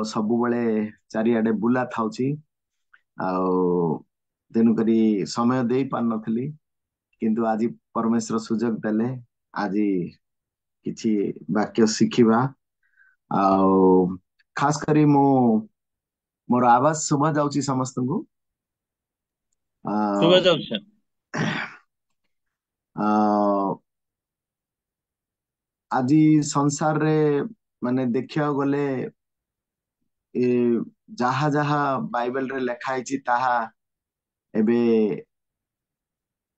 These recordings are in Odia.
सबु बेले चारिआडे बुला थाउची आउ तेनु करी समय दे पार नथली किंतु आज परमेश्वर सुजोग देले आज किछि वाक्य शिखिबा आउ खास करी मो मोर आवाज सुबह जाउची समस्त को ଶୁଭା ଯାଉଛି ସାର୍। आज संसार रे माने देखिया गले ए जहा जहा बाइबल रे लेखा है ताहा एबे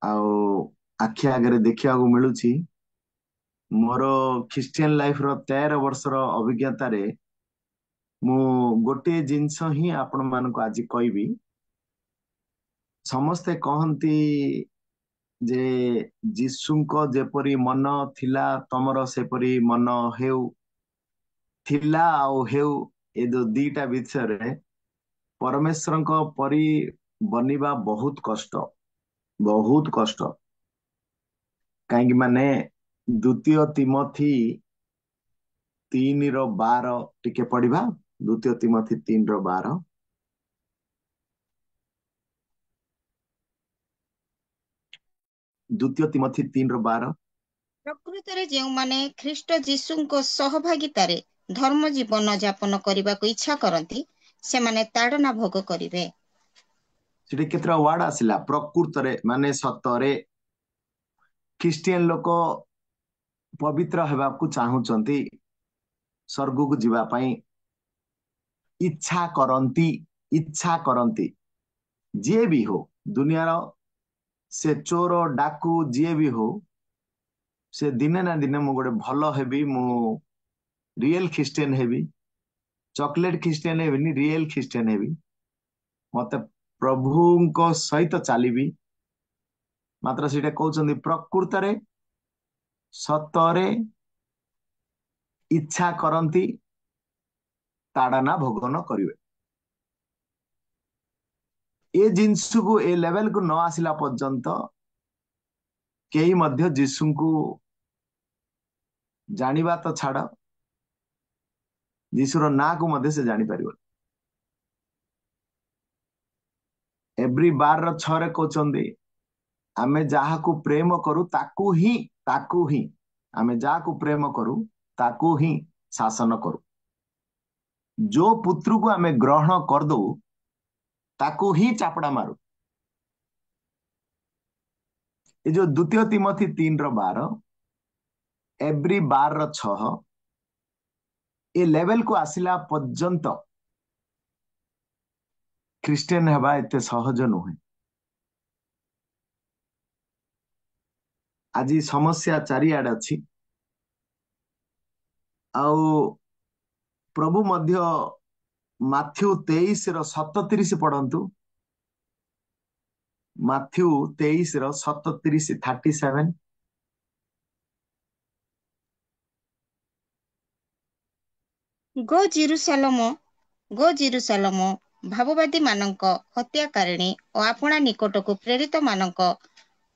आउ आखि आगे देखिया को मिलुची मोर ख्रिस्टियन लाइफ रो 13 वर्ष रो अभिज्ञता रे मु गोटे जिंस ही आपण मान को आज कहबी समस्ते कहंती जे जीसुको जेपरी मन थिला तमरो सेपरी मन हेउ थिला आउ हेउ ए जो दीटा विषय परमेश्वर को परी बनिबा बहुत कष्ट कहीं माने द्वितीय तिमोथी 3:12 टिके पढ़िबा द्वितीय तिमोथी 3:12 द्वितीय तिमोथी 3:12 ପ୍ରକୃତରେ ଯେଉଁମାନେ ଖ୍ରୀଷ୍ଟ ଯୀଶୁଙ୍କ ସହଭାଗିତାରେ ଧର୍ମ ଜୀବନ ଯାପନ କରିବାକୁ ଇଚ୍ଛା କରନ୍ତି ସେମାନେ ତାଡ଼ନା ଭୋଗ କରିବେ। ସେଠି କେତେଟା ୱାର୍ଡ ଆସିଲା ପ୍ରକୃତରେ ମାନେ ସତରେ ଖ୍ରୀଷ୍ଟିଆନ ଲୋକ ପବିତ୍ର ହେବାକୁ ଚାହୁଁଛନ୍ତି ସ୍वर्ଗକୁ ଯିବା ପାଇଁ ଇଚ୍ଛା କରନ୍ତି ଯିଏ ବି हो दुनियार से चोर डाकू जी भी हो से दिने ना दिने मु गोटे भल हेबी मु रियल ख्रिस्टियन हेबी चॉकलेट ख्रिस्टियन हेबिनी रियल ख्रिस्टियन हेबी मते प्रभु सहित चलीबी मात्र सीटा कहउछन्ती प्रकृतरे सतरे इच्छा करंती ताड़ना भोगन करिवे ए जिंस को ए लेवल को न आसिला पर्यंत केही मध्य जीसु को जानिबा तो छाड़ जीसुर ना को मध्य से जानी पारिबो एवरी बार रो छरे कहउछन्ती आमे जाहा को प्रेम करू ताकू ही आमे जाहा को प्रेम करू ताकू ही शासन करू जो पुत्र को आमे ग्रहण कर दो ताकू ही चापड़ा मारू ये जो द्वितीय तिमोथी 3:12 एवरी 12:6 ए लेवल को आसिला पर्यंत ख्रिस्टियन हेबा एते सहज नुहे आज समस्या चारिआडे अछि आउ प्रभु मध्य माथ्यू 23:37 पढ़ंतु माथ्यू 23:37 37 ଗୋ ଜିରୁସାଲମ ଭାବବାଦୀ ମାନଙ୍କ ହତ୍ୟାକାରିଣୀ ଓ ଆପଣା ନିକଟକୁ ପ୍ରେରିତ ମାନଙ୍କ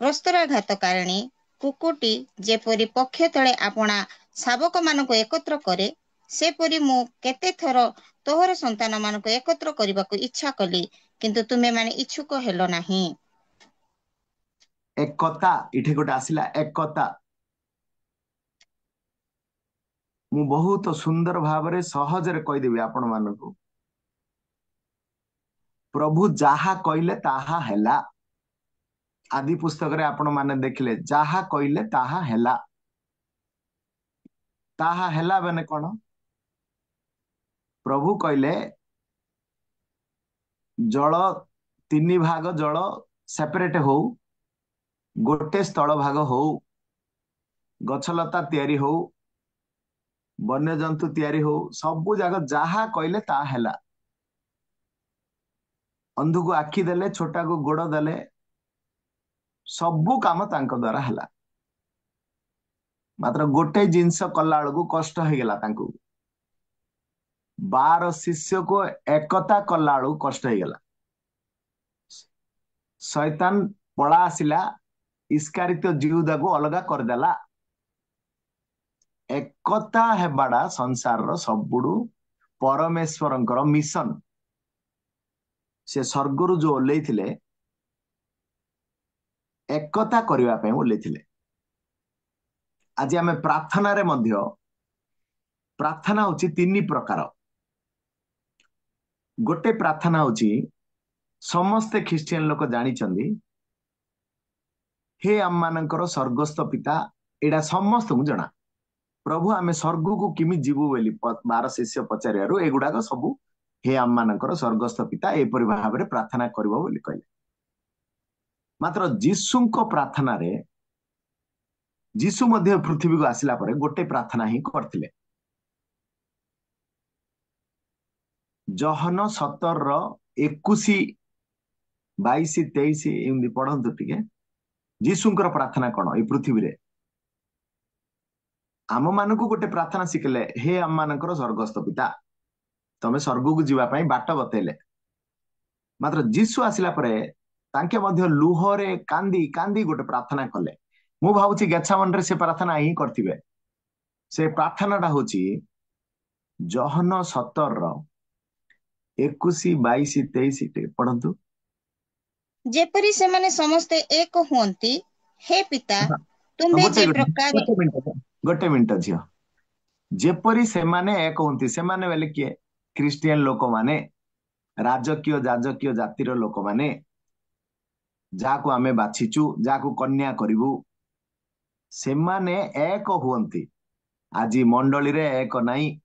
ପ୍ରସ୍ତରାଘାତକାରିଣୀ କୁକୁଟି ଯେପରି ପକ୍ଷ ତଳେ ଆପଣା ଶାବକ ମାନଙ୍କୁ ଏକତ୍ର କରେ ସେପରି ମୁଁ କେତେ ଥର ତୋହର ସନ୍ତାନ ମାନଙ୍କୁ ଏକତ୍ର କରିବାକୁ ଇଚ୍ଛା କଲି କିନ୍ତୁ ତୁମେ ମାନେ ଇଚ୍ଛୁକ ହେଲ ନାହିଁ। एकता इठे गोटे आसिला एकता मु बहुत सुंदर भाव रे सहज रे कहि देबी आपण मानको प्रभु जाहा कइले ताहा हेला आदि पुस्तक रे आपण माने देखले जाहा कइले ताहा हेला बने कोन प्रभु कइले जल 3 भाग जल सेपरेट हो गोटे स्थल भाग हो गछलता तयारी हो वन्य जंतु तयारी हो सबु जगह जहा कहले ता हेला अंधु को आखि देले छोटा को गोड़ देले सबु काम तांको द्वारा हेला मात्र गोटे जिंस कला को कष्ट हो गला तांको 12 शिष्य को एकता कला कष्ट हो गला शैतान पळा आसिला इस्कारित जिहुदा को अलगा कर देला एकता हेबाडा संसार रो सबुडू परमेश्वरंकर मिशन से स्वर्गरु जो ओल्लैथिले एकता करबा पय ओल्लैथिले। आज आमे प्रार्थना रे मध्य प्रार्थना होची तीन प्रकार। गोटे प्रार्थना होची समस्त ख्रिस्टियन लोक जानी चंदी, हे आम मानकर स्वर्गस्थ पिता, एडा समस्त को जना। प्रभु आमे स्वर्ग को किमि जीवु बोली 12 शिष्य पचारियारु एगुडाक सबु हे आम मानकर स्वर्गस्थ पिता एपरि भाबरे प्रार्थना करबो बोली कहले। मात्र जीसुको प्रार्थना रे जीसु मध्य पृथ्वी को आसिला परे गोटे प्रार्थना ही करथिले। जहन 17:21 22 23 एमदी पढंतु टिके जीसुଙ୍କର प्रार्थना कौन ए पृथ्वी रे आम मानकु गोटे प्रार्थना शिखले, हे आम मानकर स्वर्गस्थ पिता तमे स्वर्ग को जीवा पई बाट बतेले। मात्र जीसु आसिला परे तांके मध्य लुहरे कांदी कांदी गोटे प्रार्थना कले। मु भाबुची गेत्सेमने रे से प्रार्थना ही करथिबे। से प्रार्थनाटा होची जहन 17:21 22 23 टे पढंतु। जेपरि सेमाने समस्ते एक हुअन्ति, हे पिता तुम्बे जे प्रकार गोटे मिनट झियो। जेपरि सेमाने एक हुंती, सेमाने बेले किए? क्रिश्चियन लोक माने, राजकीय जाजकीय जातिर लोक माने, जाको आमे बाछिचु, जाको कन्या करिवु, सेमाने एक हुअन्ति। आजी मंडली रे एक नाई,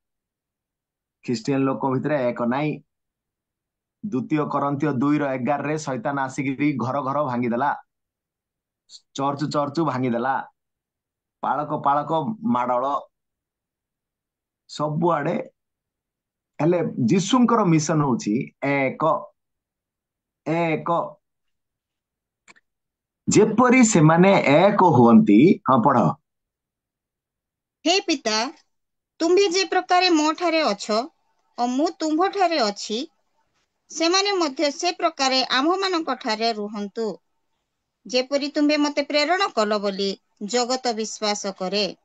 ख्रिस्टियन लोक भितरे एक नाई। द्वितीय करन्थियो 2:11 रे शैतान आसिकी घर घर भांगी देला, चर्च चर्च भांगी देला, पालक पालक माडल सब आडे। हेले जीसुंकर मिशन होची एक एक। जेपरि सेमाने एक हुअन्ति। हाँ पढ़। हे पिता तुम्बे जे प्रकारे मो ठारे अछो और मु तुम्भो ठारे अछि, सेमाने मध्य से प्रकारे आम्भ मानक ठारे रुहन्तु, जेपरि तुम्बे मते प्रेरण कल बोली जगत विश्वास करे।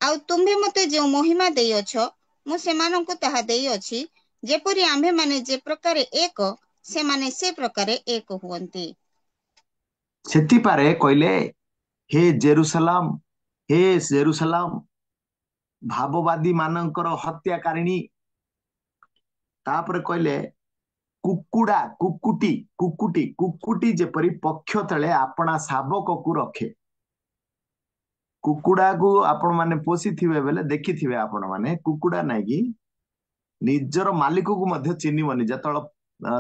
आउ तुम्बे मते जो महिमा देई अछो मु सेमानंकु ताहा देई अछि, जेपरि आम्भे माने जे प्रकारे एक सेमाने से प्रकारे एक हुअन्ति। सेति पारे कहले, हे जेरुसलाम, हे जेरुसलाम भाववादी मानकर हत्याकारिणी। तापर कहले कुकुड़ा कुकुटी कुकुटी कुकुटी जेपरि पक्ष तले आपणा शावक को रखे। कुकुड़ा को आपण माने पोषी थिबे बेले देखि थिबे आपण माने कुकुड़ा नै कि निजर मालिक को मध्य चिन्हिबनी। जतळ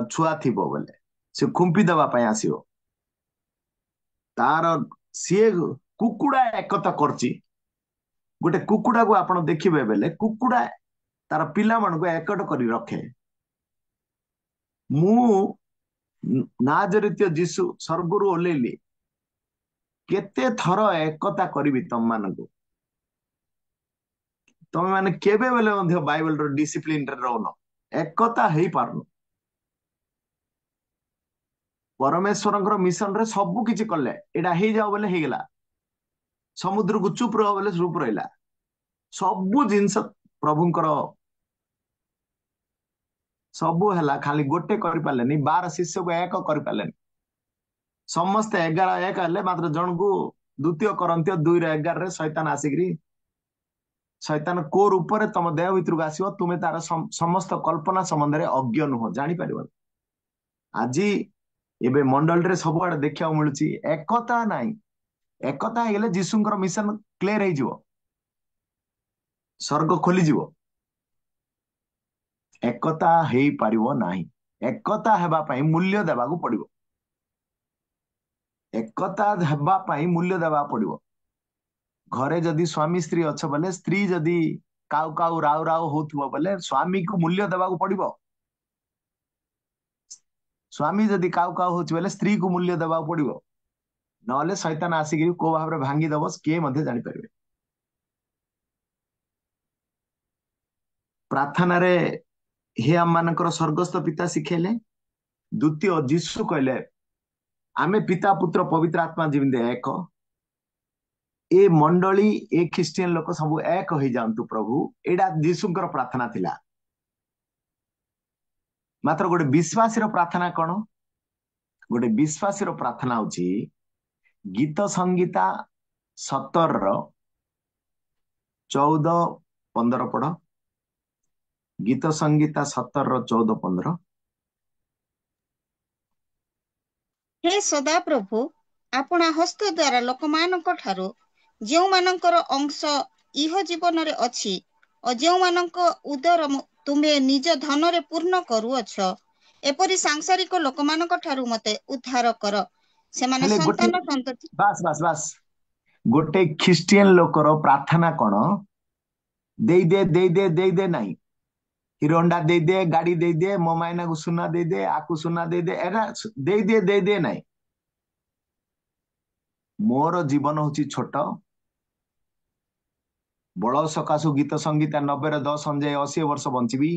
छुआ थिबो बेले से खुंपी दबा पय आसीबो। तार सिए कुकुड़ा एकता करची। गोटे कुकुड़ा को आपण देखिबे बेले कुकुड़ा तार पिला मन को एकट करी रखे। मु नाजरित्य जीसु स्वर्गरु ओलेली केते थर एकता करिवि तम मानकु। तमे माने केबे बेले मध्य बाइबल रो डिसिप्लिन रे रहनो, एकता हेई पारनो। परमेश्वरंकर मिशन रे सब किछि करले, एडा हेई जाओ बोले हेई गेला। समुद्र को चुप रहो बोले चुप रहिला। सब जिंस प्रभुंकर सबु हैला, खाली गोटे करि पालेनी। 12 शिष्य को एक करि पालेनी। समस्त 11 एक हेले, मात्र जन को द्वितीय करन्थियो 2:11 रे शैतान आसिकरी शैतान को रूप रे तम देह भितर को आसीबो। तुमे तार समस्त कल्पना संबंध रे अज्ञ नुह, जानि परिबो। आजी एबे मंडल रे सब आडे देखिया मिलुची एकता नाही। एकता हे गेले जीसुंकर मिशन क्लियर हे जिवो, स्वर्ग खोली जिवो। एकता हेई पारिबो नाही। एकता हेबा पई मूल्य देबा को पड़िबो। एकता हेबा पई मूल्य देबा पड़िबो। घरे जदि स्वामी स्त्री अच्छ बोले, स्त्री जदि काउ काउ राउ राउ होथबो बोले स्वामी को मूल्य देबा को पड़िबो। स्वामी जदि काउ काउ होछ बोले स्त्री को मूल्य देबा को पड़िबो। नले शैतान आसिकी को भाव रे भांगी दबो, के मध्ये जानि परिबे। प्रार्थना रे हे आम मानकर स्वर्गस्थ पिता शिखेले। द्वितीय जीसु कहले आमे पिता पुत्र पवित्र आत्मा जिमिदे एक। ए मंडली ए ख्रिस्टियन लोक सब एक हो जांतु प्रभु। एडा जीसुंकर प्रार्थना थिला। मात्र गोटे विश्वासी प्रार्थना कौन गोटे विश्वासी प्रार्थना होची गीत संगीता 17 14 15 पढ़ गीत संगीता 17 14 15 हे सदा प्रभु आपणा हस्त द्वारा लोकमानक ठारू ଯେଉଁମାନଙ୍କର ଅଂଶ ଇହ ଜୀବନରେ ଅଛି ଓ ଯେଉଁମାନଙ୍କ ଉଦର ତୁମେ ନିଜ ଧନରେ ପୂର୍ଣ୍ଣ କରୁଅଛ ଏପରି ସାଂସାରିକ ଲୋକମାନଙ୍କ ଠାରୁ ମତେ ଉଦ୍ଧାର କର ସେମାନେ हेले गोटे ସନ୍ତାନ ସନ୍ତତି बास बास बास गोटे ख्रिस्टियन लोकर प्रार्थना कौन दे दे दे दे दे दे नहीं हिरो होंडा दे दे गाड़ी दे दे मो मायना को सुना दे दे आकु सुना दे दे एरा दे दे नहीं मोर जीवन होची छोट बड़ सकाशु गीत संगीता 90 10 अनुजाई 80 वर्ष बंचबी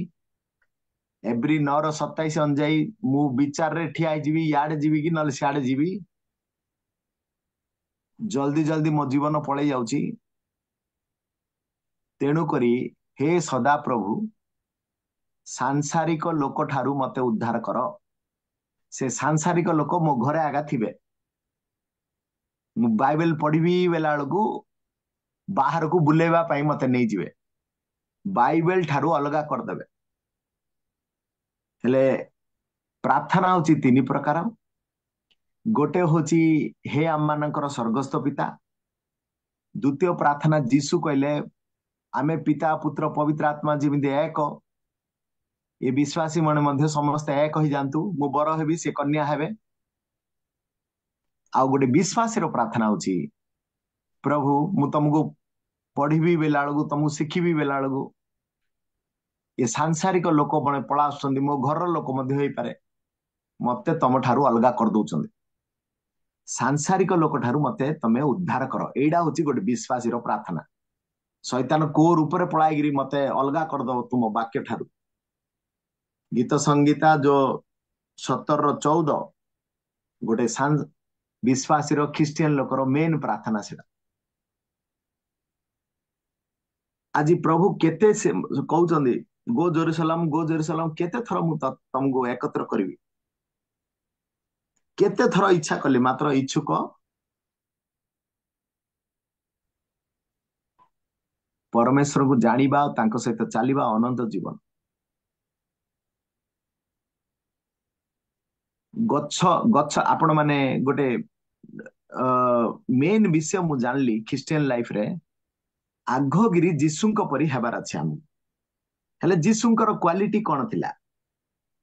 एव्री 9 27 अनुजाई मु विचार रे ठिया जीवी याडे जीवी कि नले सियाडे जीवी जल्दी जल्दी मो जीवन पड़े जाउची तेणु करी हे सदा प्रभु सांसारिक लोक ठारू मते उद्धार कर से सांसारिक लोक मो घरे आगा थिबे मु बाइबल पढ़ी बेला को बाहर को बुलेवा पाई मते नहीं जीवे बाइबल ठारू अलगा कर देबे हेले प्रार्थना होची 3 प्रकार गोटे होची हे आम मानकर स्वर्गस्थ पिता द्वितीय प्रार्थना जीसु कहले आमे पिता पुत्र पवित्र आत्मा जेमिति एक ये विश्वासी मने मध्य समस्त एक ही जानतु मु बर हेबी से कन्या हेबे आ गोटे विश्वासी प्रार्थना होची प्रभु मु तुमको पढ़ी बेला को तुमको शिखी बेला को ये सांसारिक लोक बने पड़ा आसुचंदी मो घर लोक मध्य होई पारे मते तुम ठारू अलगा कर दउचंदी सांसारिक लोक ठारू मते तमे उद्धार कर एडा होची गोटे विश्वासी प्रार्थना शैतान को रूप रे पळाईगिरी मते अलगा कर दो तुम वाक्य ठारू गीत संगीता जो 17 14 गोटे विश्वासी ख्रिस्टियन लोकर मेन प्रार्थना सेटा आज प्रभु केते कहउचंदी गो जेरूशलेम केते थर मु तुमको एकत्र करिवि केते थर इच्छा कली मात्र इच्छुक परमेश्वर को जानिबा तांको सहित चलिबा अनंत जीवन गच्छ गच्छ आपण माने गोटे मेन विषय मु जानली ख्रिस्टियन लाइफ रे आघगिरी जीसुंक परि हेबार अछि हम हेले जीसुंकर क्वालिटी कोन थिला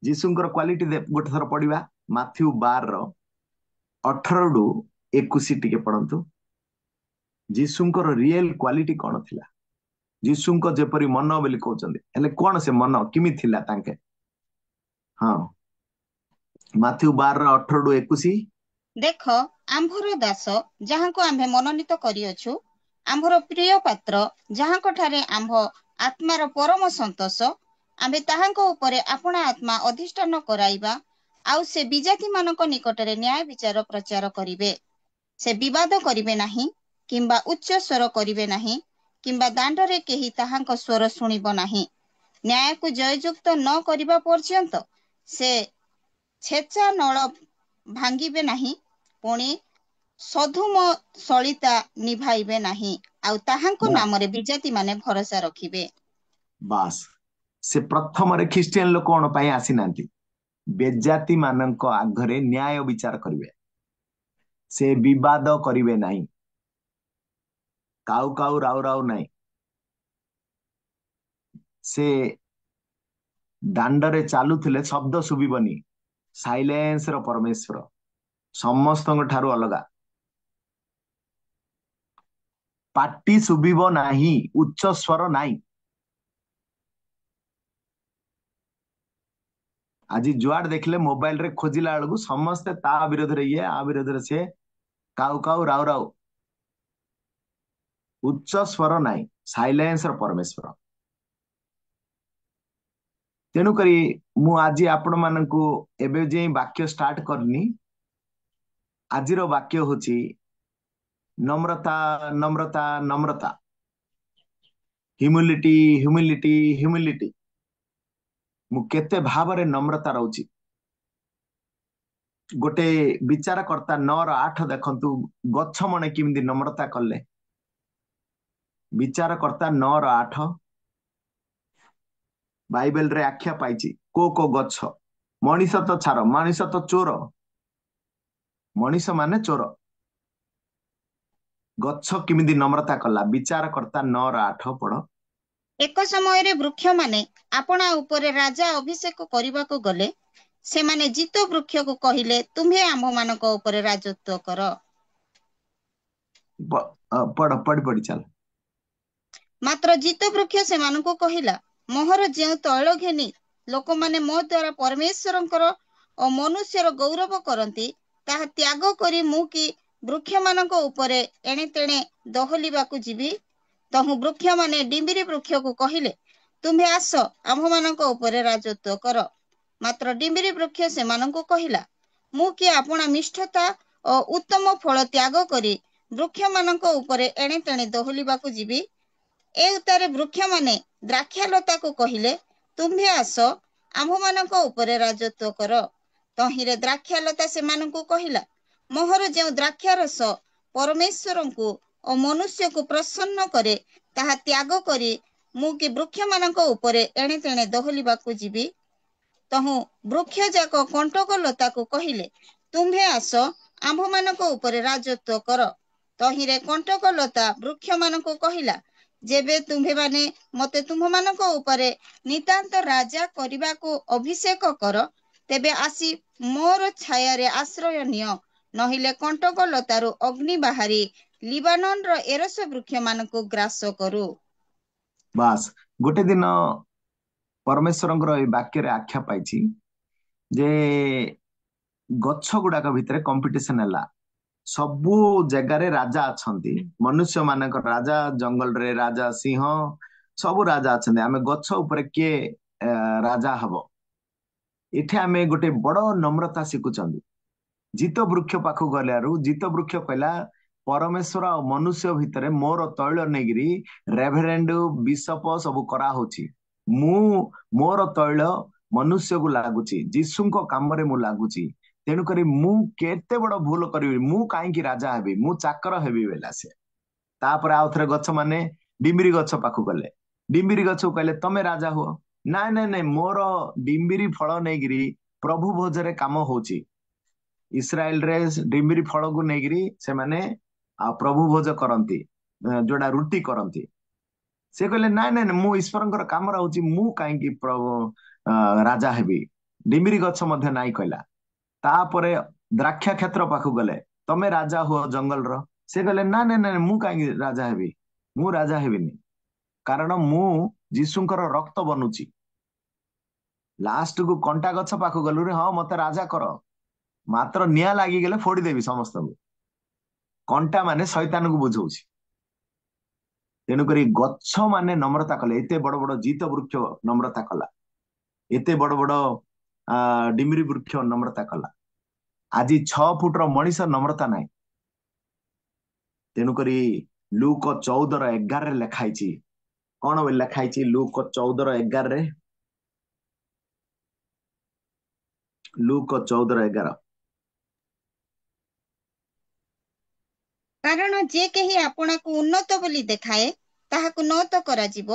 जीसुंकर क्वालिटी गोटे थर पढिबा माथ्यू 12 18 रु 21 टिके पढंतु जीसुंकर रियल क्वालिटी कोन थिला जीसुंक जेपरि मन बोली कहउचंदी हेले कोन से मन किमि थिला तांके हां माथ्यू 12 18 रु 21 ଦେଖ ଆମ୍ଭର ଦାସ ଯାହାଙ୍କୁ ଆମ୍ଭେ ମନୋନୀତ କରିଅଛୁ ଆମ୍ଭର ପ୍ରିୟ ପାତ୍ର ଯାହାଙ୍କ ଠାରେ ଆମ୍ଭ ଆତ୍ମାର ପରମ ସନ୍ତୋଷ ଆମ୍ଭେ ତାହାଙ୍କ ଉପରେ ଆପଣା ଆତ୍ମା ଅଧିଷ୍ଠାନ କରାଇବା ଆଉ ସେ ବିଜାତିମାନଙ୍କ ନିକଟରେ ନ୍ୟାୟ ବିଚାର ପ୍ରଚାର କରିବେ ସେ ବିବାଦ କରିବେ ନାହିଁ କିମ୍ବା ଉଚ୍ଚ ସ୍ୱର କରିବେ ନାହିଁ କିମ୍ବା ଦାଣ୍ଡରେ କେହି ତାହାଙ୍କ ସ୍ୱର ଶୁଣିବ ନାହିଁ ନ୍ୟାୟକୁ ଜୟଯୁକ୍ତ ନ କରିବା ପର୍ଯ୍ୟନ୍ତ ସେ ଛେଚା ନଳ ଭାଙ୍ଗିବେ ନାହିଁ ପୁଣି ସଧୁମ ସଳିତା ନିଭାଇବେ ନାହିଁ ଆଉ ତାହାଙ୍କ ନାମରେ ବିଜାତି ମାନେ ଭରସା ରଖିବେ ବାସ୍ से प्रथम रे ख्रिस्टियन लोक कोन पई आसी नांती बेजाति मानक आगरे न्याय विचार करिवे से विवाद करिवे नाही काउ काउ राउ राउ नाही से दांडरे चालुथिले शब्द सुबिबनी साइलेंस रो परमेश्वर समस्त ठारू अलगा पाटी सुबिबो नाही उच्च स्वर नाही आज जुआड देखले मोबाइल रे खोजिला बेलू समस्ते ता विरोध रे ये आ विरोध रे से काउ काउ राउ राउ उच्च स्वर नाही साइलेंस रो परमेश्वर तेणु करी मु आज आपण मानकू एबे जे वाक्य स्टार्ट करनी आजिर वाक्य होची नम्रता नम्रता नम्रता ह्यूमिलिटी ह्यूमिलिटी ह्यूमिलिटी मु केते भावरे नम्रता रहउची गोटे विचारकर्ता 9:8 देखंतु गच्छ मने किमिति नम्रता कले विचारकर्ता 9:8 बाइबल रे आख्या पाइची को गच्छ मनीष तो छाड़ मनीष तो चोर मनीष माने चोर गच्छ किमिति नम्रता कला विचारकर्ता 9:8 पढ़ ଏକ ସମୟରେ ବୃକ୍ଷମାନେ ଆପଣା ଉପରେ ରାଜା ଅଭିଷେକ କରିବାକୁ ଗଲେ ସେମାନେ ଜିତ ବୃକ୍ଷକୁ କହିଲେ, ତୁମ୍ଭେ ଆମ୍ଭମାନଙ୍କ ଉପରେ ରାଜତ୍ୱ କର। पढ़ पढ़ पढ़ी चल ମାତ୍ର ଜିତ ବୃକ୍ଷ ସେମାନଙ୍କୁ କହିଲା, ମୋହର ଯେଉଁ ତୈଳ ଘେନି ଲୋକମାନେ ମୋ ଦ୍ୱାରା ପରମେଶ୍ୱରଙ୍କର ଓ ମନୁଷ୍ୟର ଗୌରବ କରନ୍ତି, ତାହା ତ୍ୟାଗ କରି ମୁଁ କି ବୃକ୍ଷମାନଙ୍କ ଉପରେ ଏଣେ ତେଣେ ଦୋହଲିବାକୁ ଯିବି। ତହୁ ବୃକ୍ଷମାନେ ଡିମ୍ବିରି ବୃକ୍ଷକୁ କହିଲେ, ତୁମ୍ଭେ ଆସ ଆମ୍ଭମାନଙ୍କ ଉପରେ ରାଜତ୍ୱ କର। ମାତ୍ର ଡିମ୍ବିରି ବୃକ୍ଷ ସେମାନଙ୍କୁ କହିଲା, ମୁଁ କି ଆପଣା ମିଷ୍ଠତା ଓ ଉତ୍ତମ ଫଳ ତ୍ୟାଗ କରି ବୃକ୍ଷମାନଙ୍କ ଉପରେ ଏଣେ ତେଣେ ଦୋହଲିବାକୁ ଯିବି। ଏ ଉତ୍ତାରେ ବୃକ୍ଷମାନେ ଦ୍ରାକ୍ଷାଲତାକୁ କହିଲେ, ତୁମ୍ଭେ ଆସ ଆମ୍ଭମାନଙ୍କ ଉପରେ ରାଜତ୍ୱ କର। ତହିଁରେ ଦ୍ରାକ୍ଷାଲତା ସେମାନଙ୍କୁ କହିଲା, ମୋହର ଯେଉଁ ଦ୍ରାକ୍ଷାରସ ପରମେଶ୍ୱରଙ୍କୁ ଓ ମନୁଷ୍ୟକୁ ପ୍ରସନ୍ନ କରେ, ତାହା ତ୍ୟାଗ କରି ମୁଁ କି ବୃକ୍ଷମାନଙ୍କ ଉପରେ ଏଣେ ତେଣେ ଦୋହଲିବାକୁ ଯିବି। ତହୁଁ ବୃକ୍ଷଯାକ କଣ୍ଟକ ଲତାକୁ କହିଲେ, ତୁମ୍ଭେ ଆସ ଆମ୍ଭମାନଙ୍କ ଉପରେ ରାଜତ୍ୱ କର। ତହିଁରେ କଣ୍ଟକ ଲତା ବୃକ୍ଷମାନଙ୍କୁ କହିଲା, ଯେବେ ତୁମ୍ଭେମାନେ ମୋତେ ତୁମ୍ଭମାନଙ୍କ ଉପରେ ନିତାନ୍ତ ରାଜା କରିବାକୁ ଅଭିଷେକ କର, ତେବେ ଆସି ମୋର ଛାୟାରେ ଆଶ୍ରୟ ନିଅ, ନହେଲେ କଣ୍ଟକ ଲତାରୁ ଅଗ୍ନି ବାହାରି ଲିବାନନର ଏରସ ବୃକ୍ଷମାନଙ୍କୁ ଗ୍ରାସ କରୁ। बास गोटे दिन परमेश्वरଙ୍କର ଏଇ ବାକ୍ୟରେ ଆଖ୍ୟା ପାଇଛି ଯେ ଗଛ ଗୁଡାକ ଭିତରେ କମ୍ପିଟିସନ ହେଲା ସବୁ ଜାଗାରେ ରାଜା ଅଛନ୍ତି ମନୁଷ୍ୟ ମାନଙ୍କର ରାଜା ଜଙ୍ଗଲରେ ରାଜା ସିଂହ ସବୁ ରାଜା ଅଛନ୍ତି ଆମେ ଗଛ ଉପରେ କିଏ ରାଜା ହବ ଏଠି ଆମେ ଗୋଟେ ବଡ ନମ୍ରତା ଶିଖୁଛନ୍ତି ଜିତ ବୃକ୍ଷ ପାଖକୁ ଗଲାରୁ ଜିତ ବୃକ୍ଷ କହିଲା ପରମେଶ୍ୱର ଆଉ ମନୁଷ୍ୟ ଭିତରେ ମୋର ତୈଳ ନେଇକିରି ରେଭରେଣ୍ଡ ବିଶପ ସବୁ କରାହଉଛି ମୁଁ ମୋର ତୈଳ ମନୁଷ୍ୟକୁ ଲାଗୁଛି ଯୀଶୁଙ୍କ କାମରେ ମୁଁ ଲାଗୁଛି ତେଣୁକରି ମୁଁ କେତେ ବଡ ଭୁଲ କରିବି ମୁଁ କାହିଁକି ରାଜା ହେବି ମୁଁ ଚାକର ହେବି ବେଲା ସେ ତାପରେ ଆଉ ଥରେ ଗଛ ମାନେ ଡିମ୍ବିରି ଗଛ ପାଖକୁ ଗଲେ ଡିମ୍ବିରି ଗଛକୁ କହିଲେ ତମେ ରାଜା ହୁଅ ନାଇଁ ନାଇଁ ନାଇଁ ମୋର ଡିମ୍ବିରି ଫଳ ନେଇକିରି ପ୍ରଭୁ ଭୋଜରେ କାମ ହଉଛି ଇସ୍ରାଏଲ ରେ ଡିମ୍ବିରି ଫଳକୁ ନେଇକିରି ସେମାନେ ପ୍ରଭୁ ଭୋଜ କରନ୍ତି ଯୋଉଟା ରୁଟି କରନ୍ତି ସେ କହିଲେ ନାଇଁ ନାଇଁ ମୁଁ ଈଶ୍ୱରଙ୍କର କାମ ରହୁଛି ମୁଁ କାହିଁକି ରାଜା ହେବି ଡିମ୍ବିରି ଗଛ ମଧ୍ୟ ନାଇଁ କହିଲା ତାପରେ ଦ୍ରାକ୍ଷା କ୍ଷେତ୍ର ପାଖକୁ ଗଲେ ତମେ ରାଜା ହୁଅ ଜଙ୍ଗଲର ସେ କହିଲେ ନା ନାଇଁ ନାଇଁ ମୁଁ କାହିଁକି ରାଜା ହେବି ମୁଁ ରାଜା ହେବିନି କାରଣ ମୁଁ ଯୀଶୁଙ୍କର ରକ୍ତ ବନୁଛି ଲାଷ୍ଟକୁ କଣ୍ଟା ଗଛ ପାଖକୁ ଗଲୁ ରେ ହଁ ମତେ ରାଜା କର ମାତ୍ର ନିଆଁ ଲାଗିଗଲେ ଫୋଡିଦେବି ସମସ୍ତଙ୍କୁ କଣ୍ଟା ମାନେ ଶୈତାନକୁ ବୁଝଉଛି ତେଣୁକରି ଗଛ ମାନେ ନମ୍ରତା କଲେ ଏତେ ବଡ ବଡ ଜିତ ବୃକ୍ଷ ନମ୍ରତା କଲା ଏତେ ବଡ ବଡ ଡିମିରି ବୃକ୍ଷ ନମ୍ରତା କଲା ଆଜି 6 ଫୁଟର ମଣିଷ ନମ୍ରତା ନାହିଁ ତେଣୁକରି ଲୁକ 14:11 ଲେଖା ହେଇଛି କଣ ଲେଖା ହେଇଛି ଲୁକ 14:11 ଲୁକ 14:11 କାରଣ ଯେ କେହି ଆପଣାକୁ ଉନ୍ନତ ବୋଲି ଦେଖାଏ ତାହାକୁ ନତ କରାଯିବ,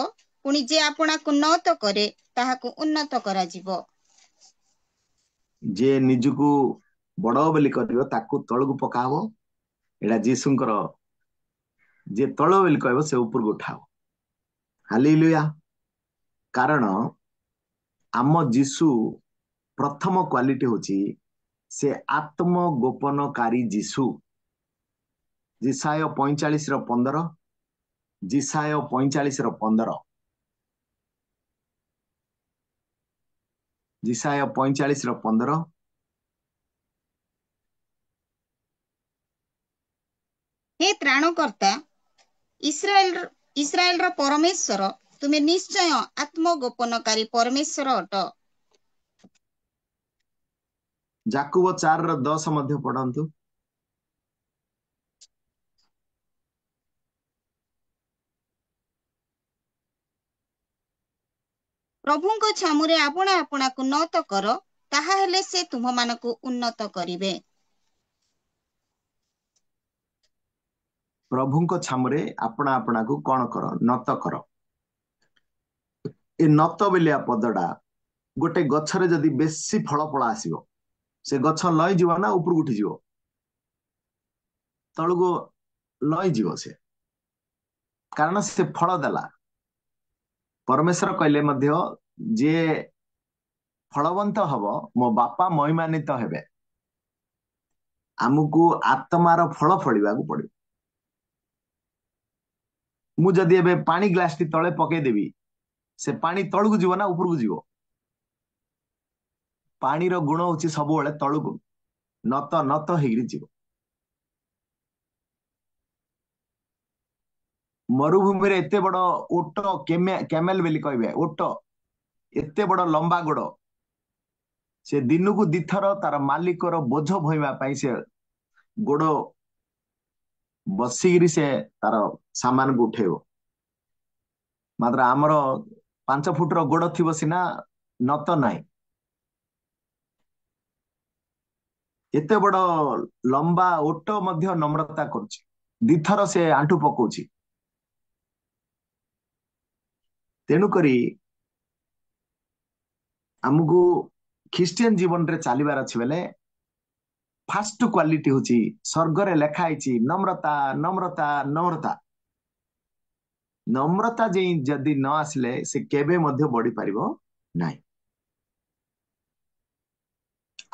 ପୁଣି ଯେ ଆପଣାକୁ ନତ କରେ ତାହାକୁ ଉନ୍ନତ କରାଯିବ। ଯେ ନିଜକୁ ବଡ ବୋଲି କରିବ ତାକୁ ତଳକୁ ପକାହବ ଏଇଟା ଯୀଶୁଙ୍କର ଯେ ତଳ ବୋଲି କହିବ ସେ ଉପରକୁ ଉଠାବ ହାଲେଲୁୟା କାରଣ ଆମ ଯୀଶୁ ପ୍ରଥମ କ୍ୱାଲିଟି ହଉଛି ସେ ଆତ୍ମଗୋପନକାରୀ ଯୀଶୁ ଜିସାୟ 45:15 ଜିସାୟ 45:15 ଜିସାୟ 45:15 ହେ ତ୍ରାଣକର୍ତ୍ତା ଇସ୍ରାଏଲର ପରମେଶ୍ୱର, ତୁମେ ନିଶ୍ଚୟ ଆତ୍ମଗୋପନକାରୀ ପରମେଶ୍ୱର ଅଟ। ଯାକୁବ 4:10 ମଧ୍ୟ ପଢନ୍ତୁ ପ୍ରଭୁଙ୍କ ଛାମୁରେ ଆପଣା ଆପଣାକୁ ନତ କର, ତାହା ହେଲେ ସେ ତୁମମାନଙ୍କୁ ଉନ୍ନତ କରିବେ। ପ୍ରଭୁଙ୍କ ଛାମୁରେ ଆପଣା ଆପଣାକୁ କଣ କର? ନତ କର। ଏ ନତ ବୋଲିଆ ପଦଟା ଗୋଟେ ଗଛରେ ଯଦି ବେଶୀ ଫଳ ଫଳ ଆସିବ, ସେ ଗଛ ଲଇଯିବ ନା ଉପରକୁ ଉଠିଯିବ? ତଳକୁ ଲଇଯିବ ସେ, କାରଣ ସେ ଫଳ ଦେଲା। ପରମେଶ୍ୱର କହିଲେ ମଧ୍ୟ ଯିଏ ଫଳବନ୍ତ ହବ ମୋ ବାପା ମହିମାନ୍ୱିତ ହେବେ। ଆମକୁ ଆତ୍ମାର ଫଳ ଫଳିବାକୁ ପଡିବ। ମୁଁ ଯଦି ଏବେ ପାଣି ଗ୍ଲାସଟି ତଳେ ପକେଇଦେବି, ସେ ପାଣି ତଳକୁ ଯିବ ନା ଉପରକୁ ଯିବ? ପାଣିର ଗୁଣ ହଉଛି ସବୁବେଳେ ତଳକୁ ନତ ନତ ହେଇକିରି ଯିବ। ମରୁଭୂମିରେ ଏତେ ବଡ ଓଟ, କ୍ୟାମେଲ ବୋଲି କହିବେ, ଓଟ ଏତେ ବଡ ଲମ୍ବା ଗୋଡ, ସେ ଦିନକୁ ଦିଥର ତାର ମାଲିକର ବୋଝ ବୋହିବା ପାଇଁ ସେ ଗୋଡ ବସିକିରି ସେ ତାର ସାମାନକୁ ଉଠେଇବ। ମାତ୍ର ଆମର 5 ଫୁଟର ଗୋଡ ଥିବ ସିନା, ନତ ନାହିଁ। ଏତେ ବଡ ଲମ୍ବା ଓଟ ମଧ୍ୟ ନମ୍ରତା କରୁଛି, ଦିଥର ସେ ଆଣ୍ଠୁ ପକଉଛି। ତେଣୁକରି ଆମକୁ ଖ୍ରୀଷ୍ଟିଆନ ଜୀବନରେ ଚାଲିବାର ଅଛି ବେଲେ ଫାଷ୍ଟ କ୍ୱାଲିଟି ହଉଛି, ସ୍ୱର୍ଗରେ ଲେଖା ହେଇଛି ନମ୍ରତା ନମ୍ରତା ନମ୍ରତା। ନମ୍ରତା ଯଦି ନ ଆସିଲେ ସେ କେବେ ମଧ୍ୟ ବଢି ପାରିବ ନାହିଁ।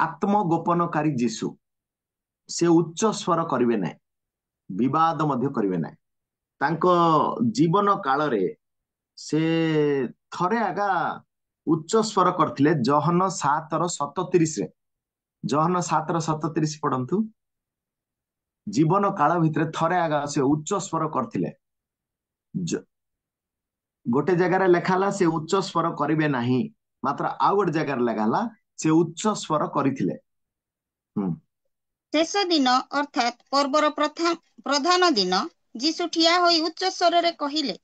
ଆତ୍ମଗୋପନକାରୀ ଯୀଶୁ, ସେ ଉଚ୍ଚ ସ୍ୱର କରିବେ ନାହିଁ, ବିବାଦ ମଧ୍ୟ କରିବେ ନାହିଁ। ତାଙ୍କ ଜୀବନ କାଳରେ ସେ ଥରେ ଆଗା ଉଚ୍ଚ ସ୍ୱର କରିଥିଲେ, ଜହନ 7:37। ଜହନ 7:37 ପଢନ୍ତୁ। ଜୀବନ କାଳ ଭିତରେ ଥରେ ଆଗା ସେ ଉଚ୍ଚ ସ୍ୱର କରିଥିଲେ। ଗୋଟେ ଜାଗାରେ ଲେଖା ହେଲା ସେ ଉଚ୍ଚ ସ୍ୱର କରିବେ ନାହିଁ, ମାତ୍ର ଆଉ ଗୋଟେ ଜାଗାରେ ଲେଖା ହେଲା ସେ ଉଚ୍ଚ ସ୍ୱର କରିଥିଲେ। ଶେଷ ଦିନ ଅର୍ଥାତ୍ ପର୍ବର ପ୍ରଧାନ ଦିନ ଯୀଶୁ ଠିଆ ହୋଇ ଉଚ୍ଚ ସ୍ୱରରେ କହିଲେ,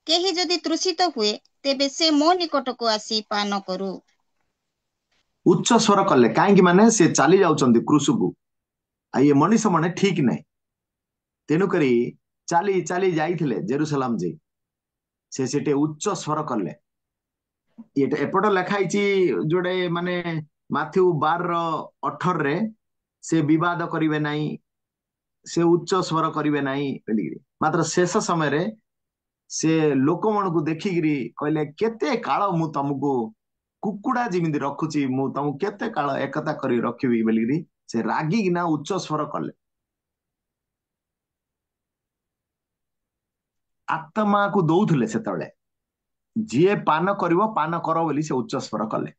କେହି ଯଦି ତୃଷିତ ହୁଏ ତେବେ ସେ ମୋ ନିକଟକୁ ଆସି ପାନ କରୁ। ଉଚ୍ଚ ସ୍ୱର କଲେ କାହିଁକି? ମାନେ ସେ ଚାଲି ଯାଉଛନ୍ତି କ୍ରୁଶକୁ, ଆଉ ଇଏ ମଣିଷ ମାନେ ଠିକ ନାହିଁ। ତେଣୁକରି ଚାଲି ଚାଲି ଯାଇଥିଲେ ଜେରୁସାଲାମ ଯାଇ, ସେ ସେଠି ଉଚ୍ଚ ସ୍ୱର କଲେ। ଏପଟ ଲେଖା ହେଇଛି ଯୋଉଟେ ମାନେ ମାଥ୍ୟୁ 12:18, ସେ ବିବାଦ କରିବେ ନାହିଁ, ସେ ଉଚ୍ଚ ସ୍ୱର କରିବେ ନାହିଁ ବୋଲିକିରି। ମାତ୍ର ଶେଷ ସମୟରେ ସେ ଲୋକମାନଙ୍କୁ ଦେଖିକିରି କହିଲେ, କେତେ କାଳ ମୁଁ ତମକୁ କୁକୁଡା ଯେମିତି ରଖୁଛି, ମୁଁ ତମକୁ କେତେ କାଳ ଏକତା କରି ରଖିବି ବୋଲିକିରି ସେ ରାଗିକିନା ଉଚ୍ଚ ସ୍ୱର କଲେ। ଆତ୍ମାକୁ ଦଉଥିଲେ ସେତେବେଳେ, ଯିଏ ପାନ କରିବ ପାନ କର ବୋଲି ସେ ଉଚ୍ଚ ସ୍ୱର କଲେ।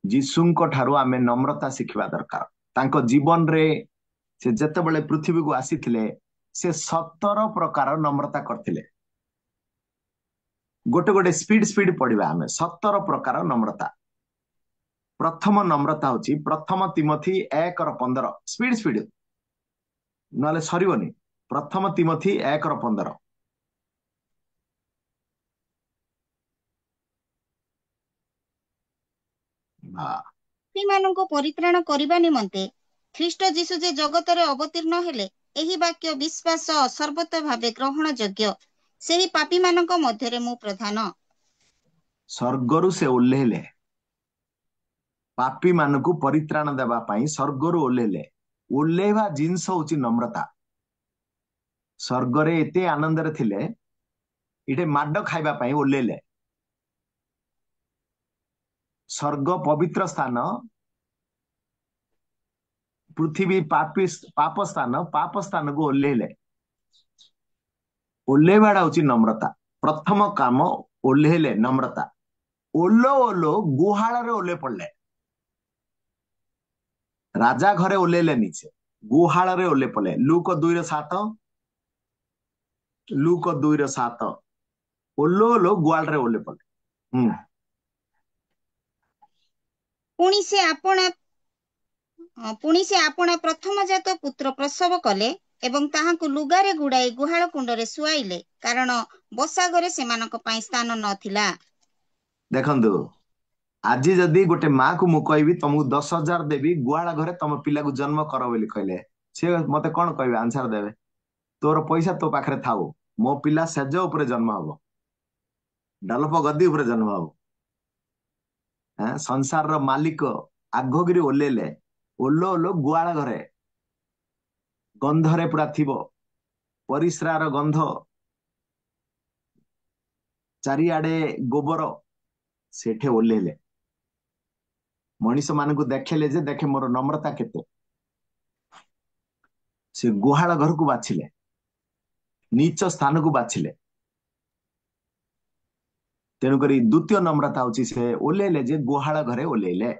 ଯୀଶୁଙ୍କ ଠାରୁ ଆମେ ନମ୍ରତା ଶିଖିବା ଦରକାର। ତାଙ୍କ ଜୀବନରେ ସେ ଯେତେବେଳେ ପୃଥିବୀକୁ ଆସିଥିଲେ ସେ 17 ପ୍ରକାର ନମ୍ରତା କରିଥିଲେ। ଗୋଟେ ଗୋଟେ ସ୍ପିଡ ପଢିବା ଆମେ। 17 ପ୍ରକାର ନମ୍ରତା। ପ୍ରଥମ ନମ୍ରତା ହଉଛି 1 ତିମୋଥୀ 1:15। ସ୍ପିଡ ନହେଲେ ସରିବନି। 1 ତିମୋଥୀ 1:15। ମାନଙ୍କୁ ପରିତ୍ରାଣ କରିବା ନିମନ୍ତେ ଖ୍ରୀଷ୍ଟ ଯୀଶୁ ଯେ ଜଗତରେ ଅବତୀର୍ଣ୍ଣ ହେଲେ, ଏହି ବାକ୍ୟ ବିଶ୍ୱାସ ସର୍ବତ ଭାବେ ଗ୍ରହଣ ଯୋଗ୍ୟ। ସେହି ପାପୀମାନଙ୍କ ମଧ୍ୟରେ ମୁଁ ପ୍ରଧାନ। ସ୍ୱର୍ଗରୁ ସେ ଓହ୍ଲେଇଲେ, ପାପୀ ମାନଙ୍କୁ ପରିତ୍ରାଣ ଦେବା ପାଇଁ ସ୍ୱର୍ଗରୁ ଓହ୍ଲେଇଲେ। ଓହ୍ଲେଇବା ଜିନିଷ ହଉଛି ନମ୍ରତା। ସ୍ୱର୍ଗରେ ଏତେ ଆନନ୍ଦରେ ଥିଲେ, ଏଠି ମାଡ ଖାଇବା ପାଇଁ ଓହ୍ଲେଇଲେ। ସ୍ୱର୍ଗ ପବିତ୍ର ସ୍ଥାନ, ପୃଥିବୀ ପାପ ସ୍ଥାନ, ପାପ ସ୍ଥାନକୁ ଓହ୍ଲେଇଲେ। ଓହ୍ଲେଇବାଟା ହଉଛି ନମ୍ରତା। ପ୍ରଥମ କାମ ଓହ୍ଲେଇଲେ, ନମ୍ରତା। ଓହ୍ଲୋ ଗୁହାଳରେ ଓହ୍ଲେଇ ପଡିଲେ। ରାଜା ଘରେ ଓହ୍ଲେଇଲେନି, ସେ ଗୁହାଳରେ ଓହ୍ଲେଇ ପଡିଲେ। ଲୁକ 2:7। ଲୁକ 2:7। ଓହ୍ଲୋ ଗୁହାଳରେ ଓହ୍ଲେଇ ପଡିଲେ। ପୁଣି ସେ ଆପଣା ପ୍ରଥମ ଜାତ ପୁତ୍ର ପ୍ରସବ କଲେ। ଏବଂ ତାହାଙ୍କୁ ଲୁଗାରେ ଗୁଡ଼ାଇ ଗୁହାଳ କୁଣ୍ଡରେ ଶୁଆଇଲେ, କାରଣ ବସା ଘରେ ସେମାନଙ୍କ ପାଇଁ ସ୍ଥାନ ନଥିଲା। ଦେଖନ୍ତୁ, ଆଜି ଯଦି ଗୋଟେ ମା କୁ ମୁଁ କହିବି ତମକୁ 10,000 ଦେବି ଗୁହାଳ ଘରେ ତମ ପିଲାକୁ ଜନ୍ମ କର ବୋଲି କହିଲେ, ସେ ମତେ କଣ କହିବେ? ଆନ୍ସର ଦେବେ, ତୋର ପଇସା ତୋ ପାଖରେ ଥାଉ, ମୋ ପିଲା ସେଜ ଉପରେ ଜନ୍ମ ହବ, ଡାଲପ ଗଦି ଉପରେ ଜନ୍ମ ହବ। ସଂସାରର ମାଲିକ ଆଗକିରି ଓହ୍ଲେଇଲେ, ଓହ୍ଲୋ ଓହ୍ଲୋ ଗୁହାଳ ଘରେ ଗନ୍ଧରେ ପୁରା ଥିବ, ପରିସ୍ରାର ଗନ୍ଧ, ଚାରିଆଡେ ଗୋବର, ସେଠି ଓହ୍ଲେଇଲେ ମଣିଷ ମାନଙ୍କୁ ଦେଖେଇଲେ ଯେ ଦେଖେ ମୋର ନମ୍ରତା କେତେ। ସେ ଗୁହାଳ ଘରକୁ ବାଛିଲେ, ନିଚ ସ୍ଥାନକୁ ବାଛିଲେ। ତେଣୁକରି ଦ୍ୱିତୀୟ ନମ୍ରତା ହଉଛି ସେ ଓହ୍ଲେଇଲେ ଯେ ଗୁହାଳ ଘରେ ଓହ୍ଲେଇଲେ।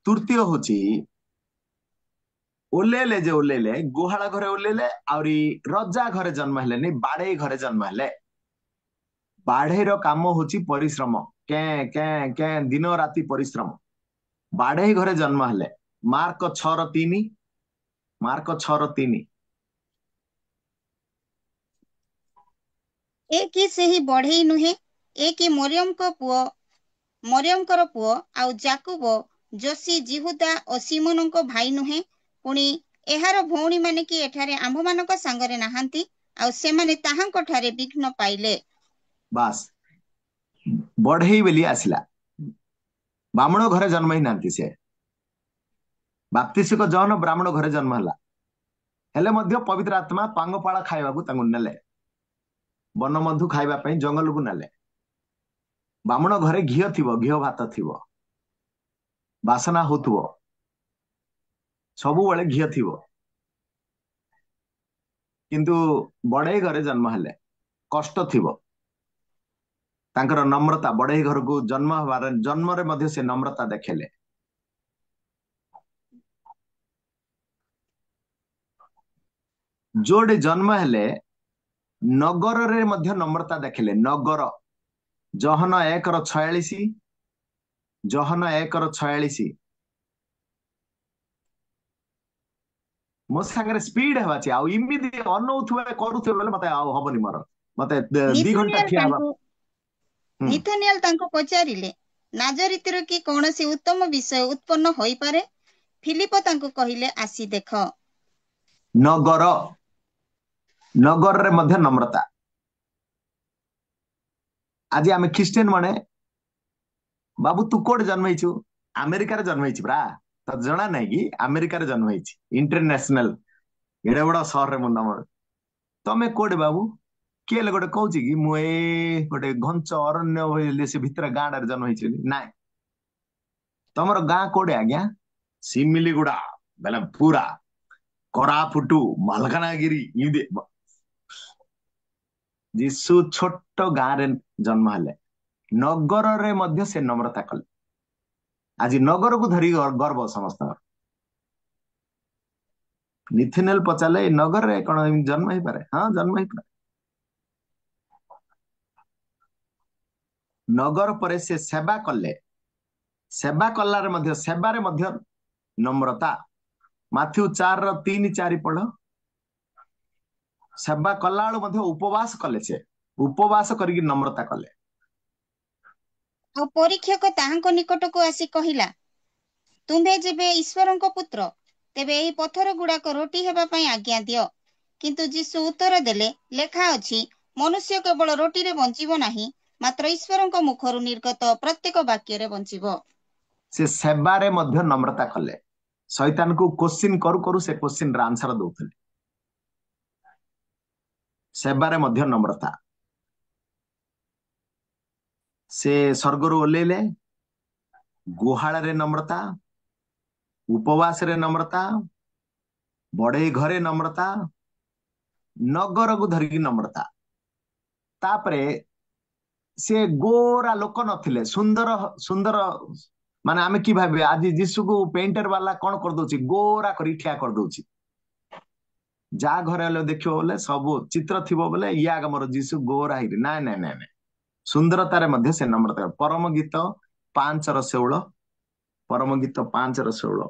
ତୃତୀୟ ହଉଛି ଓହ୍ଲେଇଲେ ଯେ ଓହ୍ଲେଇଲେ ଗୁହାଳ ଘରେ ଓହ୍ଲେଇଲେ, ଆହୁରି ରଜା ଘରେ ଜନ୍ମ ହେଲେନି, ବାଢେଇ ଘରେ ଜନ୍ମ ହେଲେ। ବାଢେଇର କାମ ହଉଛି ପରିଶ୍ରମ, କେଁ କେଁ କେଁ ଦିନ ରାତି ପରିଶ୍ରମ। ବାଢେଇ ଘରେ ଜନ୍ମ ହେଲେ। Mark 6:3, mark 6:3। ଏ କି ସେହି ବଢ଼େଇ ନୁହେଁ? ଏ କି ମରିୟମଙ୍କର ପୁଅ, ଆଉ ଯାକୁବ, ଯୋସି, ଜିହୁଦା ଓ ସିମୋନଙ୍କ ଭାଇ ନୁହେଁ? ପୁଣି ଏହାର ଭଉଣୀମାନେ କି ଏଠାରେ ଆମ୍ଭମାନଙ୍କ ସାଙ୍ଗରେ ନାହାନ୍ତି? ଆଉ ସେମାନେ ତାହାଙ୍କ ଠାରେ ବିଘ୍ନ ପାଇଲେ। ବାସ୍, ବଢେଇ ବୋଲି ଆସିଲା। ବ୍ରାହ୍ମଣ ଘରେ ଜନ୍ମ ହେଇନାହାନ୍ତି ସେ। ବାପ୍ତିସ୍ମିକ ଜହନ ବ୍ରାହ୍ମଣ ଘରେ ଜନ୍ମ ହେଲା, ହେଲେ ମଧ୍ୟ ପବିତ୍ର ଆତ୍ମା ପାଙ୍ଗପାଳ ଖାଇବାକୁ ତାଙ୍କୁ ନେଲେ, ବନମଧୁ ଖାଇବା ପାଇଁ ଜଙ୍ଗଲକୁ ନେଲେ। ବ୍ରାହ୍ମଣ ଘରେ ଘିଅ ଥିବ, ଘିଅ ଭାତ ଥିବ, ବାସନା ହଉଥିବ, ସବୁବେଳେ ଘିଅ ଥିବ। କିନ୍ତୁ ବଢେଇ ଘରେ ଜନ୍ମ ହେଲେ, କଷ୍ଟ ଥିବ। ତାଙ୍କର ନମ୍ରତା, ବଢେଇ ଘରକୁ ଜନ୍ମ ହେବାର ଜନ୍ମରେ ମଧ୍ୟ ସେ ନମ୍ରତା ଦେଖେଇଲେ। ଯୋଉଠି ଜନ୍ମ ହେଲେ ନଗରରେ ମଧ୍ୟ ନମ୍ରତା ଦେଖିଲେ। ନଗର, ଜହନ 1:46, ଜହନ 1:46। ମୋ ସାଙ୍ଗରେ ସ୍ପିଡ ହେବା ଅଛି, ଆଉ ଏମିତି ଅନଉଥିବେ କରୁଥିବେ ବୋଲେ ମତେ ଆଉ ହବନି, ମୋର ମତେ 2 ଘଣ୍ଟା ନିଥନିଏଲ ଠିଆ ହବା। ତାଙ୍କୁ ହୁଁ। ନିଥନିଏଲ ତାଙ୍କୁ ପଚାରିଲେ, ନାଜରିତିରୁ କି କୌଣସି ଉତ୍ତମ ବିଷୟ ଉତ୍ପନ୍ନ ହୋଇପାରେ? ଫିଲିପ ତାଙ୍କୁ କହିଲେ, ଆସି ଦେଖ। ନଗର, ନଗରରେ ମଧ୍ୟ ନମ୍ରତା। ଆଜି ଆମେ ଖ୍ରୀଷ୍ଟିଆନ ମାନେ, ବାବୁ ତୁ କୋଉଠି ଜନ୍ମ ହେଇଛୁ? ଆମେରିକାରେ ଜନ୍ମ ହେଇଛି ପରା, ତତେ ଜଣା ନାହିଁ କି? ଆମେରିକାରେ ଜନ୍ମ ହେଇଛି, ଇଣ୍ଟରନ୍ୟାସନାଲ ଏଡେ ବଡ ସହରରେ ମୋ ନାମ। ତମେ କୋଉଠି ବାବୁ? କିଏ ହେଲେ ଗୋଟେ କହୁଛି କି ମୁଁ ଏଇ ଗୋଟେ ଘଞ୍ଚ ଅରଣ୍ୟ ଭଳି ସେ ଭିତରେ ଗାଁଟାରେ ଜନ୍ମ ହେଇଛି? ନାଇଁ। ତମର ଗାଁ କୋଉଠି ଆଜ୍ଞା? ସିମିଲିଗୁଡା, ବେଲେ ପୁରା କୋରାପୁଟୁ, ମାଲକାନଗିରି। ଯୀଶୁ ଛୋଟ ଗାଁରେ ଜନ୍ମ ହେଲେ, ନଗରରେ ମଧ୍ୟ ସେ ନମ୍ରତା କଲେ। ଆଜି ନଗରକୁ ଧରି ଗର୍ବ ସମସ୍ତଙ୍କର। ନିଥିନେଲ ପଚାରିଲେ, ଏଇ ନଗରରେ କଣ ଏମିତି ଜନ୍ମ ହେଇପାରେ? ହଁ, ଜନ୍ମ ହେଇପାରେ। ନଗର ପରେ ସେ ସେବା କଲେ, ସେବା କଲାରେ ମଧ୍ୟ, ସେବାରେ ମଧ୍ୟ ନମ୍ରତା। ମାଥ୍ୟୁ 4:3-4 ପଢ। ସେବା କଲା ବେଳୁ ମଧ୍ୟ ଉପବାସ କଲେ, ସେ ଉପବାସ କରିକି ନମ୍ରତା କଲେ। ଆଉ ପରୀକ୍ଷକ ତାହାଙ୍କ ନିକଟକୁ ଆସି କହିଲା, ତୁମ୍ଭେ ଯେବେ ଈଶ୍ୱରଙ୍କ ପୁତ୍ର, ତେବେ ଏହି ପଥର ଗୁଡାକ ରୋଟି ହେବା ପାଇଁ ଆଜ୍ଞା ଦିଅ। କିନ୍ତୁ ଯୀଶୁ ଉତ୍ତର ଦେଲେ, ଲେଖା ଅଛି, ମନୁଷ୍ୟ କେବଳ ରୋଟିରେ ବଞ୍ଚିବ ନାହିଁ, ମାତ୍ର ଈଶ୍ୱରଙ୍କ ମୁଖରୁ ନିର୍ଗତ ପ୍ରତ୍ୟେକ ବାକ୍ୟରେ ବଞ୍ଚିବ। ସେ ସେବାରେ ମଧ୍ୟ ନମ୍ରତା କଲେ। ଶୈତାନକୁ କୋଶ୍ଚିନ୍ କରୁ କରୁ ସେ କୋଶ୍ଚିନ୍ର ଆନ୍ସର ଦଉଥିଲେ। ସେବାରେ ମଧ୍ୟ ନମ୍ରତା। ସେ ସ୍ୱର୍ଗରୁ ଓହ୍ଲେଇଲେ, ଗୁହାଳରେ ନମ୍ରତା, ଉପବାସରେ ନମ୍ରତା, ବଢେଇ ଘରେ ନମ୍ରତା, ନଗରକୁ ଧରିକି ନମ୍ରତା। ତାପରେ ସେ ଗୋରା ଲୋକ ନଥିଲେ, ସୁନ୍ଦର ସୁନ୍ଦର। ମାନେ ଆମେ କି ଭାବିବା, ଆଜି ଯୀଶୁକୁ ପେଣ୍ଟର ବାଲା କଣ କରିଦଉଛି? ଗୋରା କରି ଠିଆ କରିଦଉଛି। ଯାହା ଘରେ ହେଲେ ଦେଖିବ ବୋଲେ ସବୁ ଚିତ୍ର ଥିବ ବୋଲେ ଇଏ ଆଗ ମୋର ଯୀଶୁ ଗୋରା ହେଇକି। ନାଇଁ ନାଇଁ ନାଇଁ ନାଇଁ, ସୁନ୍ଦରତାରେ ମଧ୍ୟ ସେ ନମ୍ରତା। ପରମ ଗୀତ 5:16, ପରମ ଗୀତ 5:16।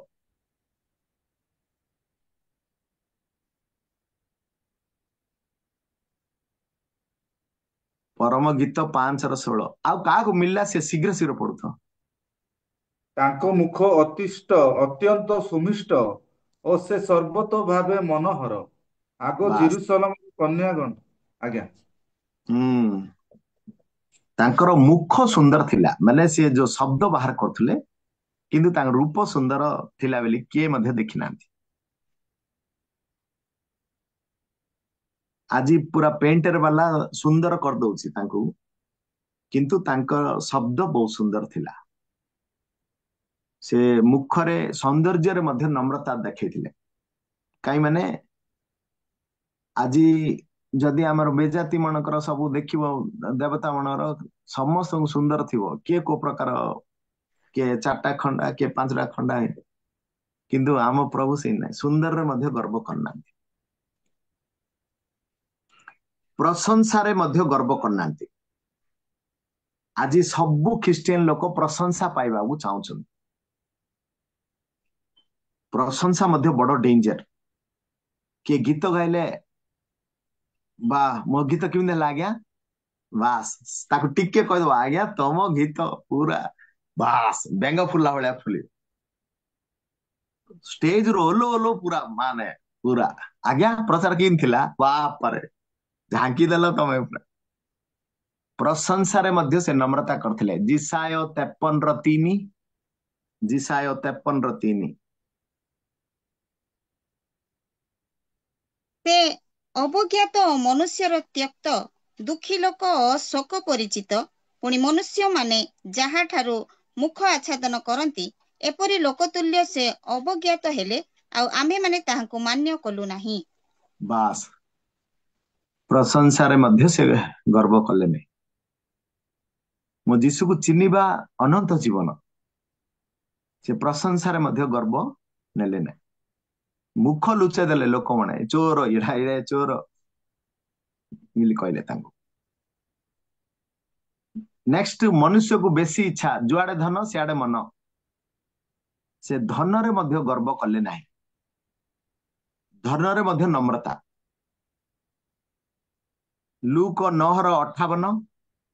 परम गीत 5 ର 16 ଆଉ କାହାକୁ ମିଳିଲା ସେ ଶୀଘ୍ର ଶୀଘ୍ର ପଢୁଥ। ତାଙ୍କ ମୁଖ ଅତ୍ୟନ୍ତ ସୁମିଷ୍ଟ ଓ ସେ ସର୍ବତ ଭାବେ ମନୋହର। ଆଗ ବାସ୍। ଜେରୁସଲମ କନ୍ୟାଗଣ। ଆଜ୍ଞା। ହୁଁ। ତାଙ୍କର ମୁଖ ସୁନ୍ଦର ଥିଲା, ମାନେ ସେ ଯୋଉ ଶବ୍ଦ ବାହାର କରୁଥିଲେ, କିନ୍ତୁ ତାଙ୍କ ରୂପ ସୁନ୍ଦର ଥିଲା ବୋଲି କିଏ ମଧ୍ୟ ଦେଖିନାହାନ୍ତି। ଆଜି ପୁରା ପେଣ୍ଟର ବାଲା ସୁନ୍ଦର କରିଦଉଛି ତାଙ୍କୁ, କିନ୍ତୁ ତାଙ୍କ ଶବ୍ଦ ବହୁତ ସୁନ୍ଦର ଥିଲା। ସେ ମୁଖରେ ସୌନ୍ଦର୍ଯ୍ୟରେ ମଧ୍ୟ ନମ୍ରତା ଦେଖେଇଥିଲେ। କାହିଁ ମାନେ ଆଜି ଯଦି ଆମର ବେଜାତି ମାନଙ୍କର ସବୁ ଦେଖିବ, ଦେବତା ମାନଙ୍କର ସମସ୍ତଙ୍କୁ ସୁନ୍ଦର ଥିବ, କିଏ କୋଉ ପ୍ରକାର, କିଏ 4ଟା ଖଣ୍ଡା, କିଏ 5ଟା ଖଣ୍ଡା, କିନ୍ତୁ ଆମ ପ୍ରଭୁ ସେଇ ନାହିଁ, ସୁନ୍ଦରରେ ମଧ୍ୟ ଗର୍ବ କରିନାହାନ୍ତି, ପ୍ରଶଂସାରେ ମଧ୍ୟ ଗର୍ବ କରିନାହାନ୍ତି। ଆଜି ସବୁ ଖ୍ରୀଷ୍ଟିଆନ ଲୋକ ପ୍ରଶଂସା ପାଇବାକୁ ଚାହୁଁଛନ୍ତି। ପ୍ରଶଂସା ମଧ୍ୟ ବଡ ଡେଞ୍ଜର। କିଏ ଗୀତ ଗାଇଲେ, ବା ମୋ ଗୀତ କେମିତି ହେଲା ଆଜ୍ଞା, ବାସ୍ ତାକୁ ଟିକେ କହିଦବ, ଆଜ୍ଞା ତମ ଗୀତ ପୁରା ବାସ୍ ବେଙ୍ଗ ଫୁଲା ଭଳିଆ ଫୁଲିବ। ଷ୍ଟେଜ ରୁ ଓଲୋ ଓଲୋ ପୁରା ମାନେ ପୁରା, ଆଜ୍ଞା ପ୍ରଚାର କେମିତି ଥିଲା, ବାପରେ ଝାଙ୍କି ଦେଲ ତମେ ପୁରା। ପ୍ରଶଂସାରେ ମଧ୍ୟ ସେ ନମ୍ରତା କରିଥିଲେ। ଜିସାୟ 53:3, ଜିସାୟ 53:3। ସେ ଅବଜ୍ଞାତ ମନୁଷ୍ୟର ତ୍ୟକ୍ତ, ଦୁଃଖୀ ଲୋକ ଓ ଶୋକ ପରିଚିତ, ପୁଣି ମନୁଷ୍ୟମାନେ ଯାହାଠାରୁ ମୁଖ ଆଚ୍ଛାଦନ କରନ୍ତି, ଏପରି ଲୋକତୁଲ୍ୟ ସେ ଅବଜ୍ଞାତ ହେଲେ, ଆଉ ଆମେମାନେ ତାହାଙ୍କୁ ମାନ୍ୟ କଲୁ ନାହିଁ। ବାସ୍, ପ୍ରଶଂସାରେ ମଧ୍ୟ ସେ ଗର୍ବ କଲେନି। ମୋ ଯୀଶୁକୁ ଚିହ୍ନିବା ଅନନ୍ତ ଜୀବନ। ସେ ପ୍ରଶଂସାରେ ମଧ୍ୟ ଗର୍ବ ନେଲେ ନାହିଁ। ମୁଖ ଲୁଚେଇ ଦେଲେ ଲୋକମାନେ, ଚୋର ଇଡା ଚୋର ବୋଲି କହିଲେ ତାଙ୍କୁ। ନେକ୍ସଟ, ମନୁଷ୍ୟକୁ ବେଶୀ ଇଚ୍ଛା, ଯୁଆଡେ ଧନ ସିଆଡେ ମନ। ସେ ଧନରେ ମଧ୍ୟ ଗର୍ବ କଲେ ନାହିଁ, ଧନରେ ମଧ୍ୟ ନମ୍ରତା। ଲୁକ 9:58,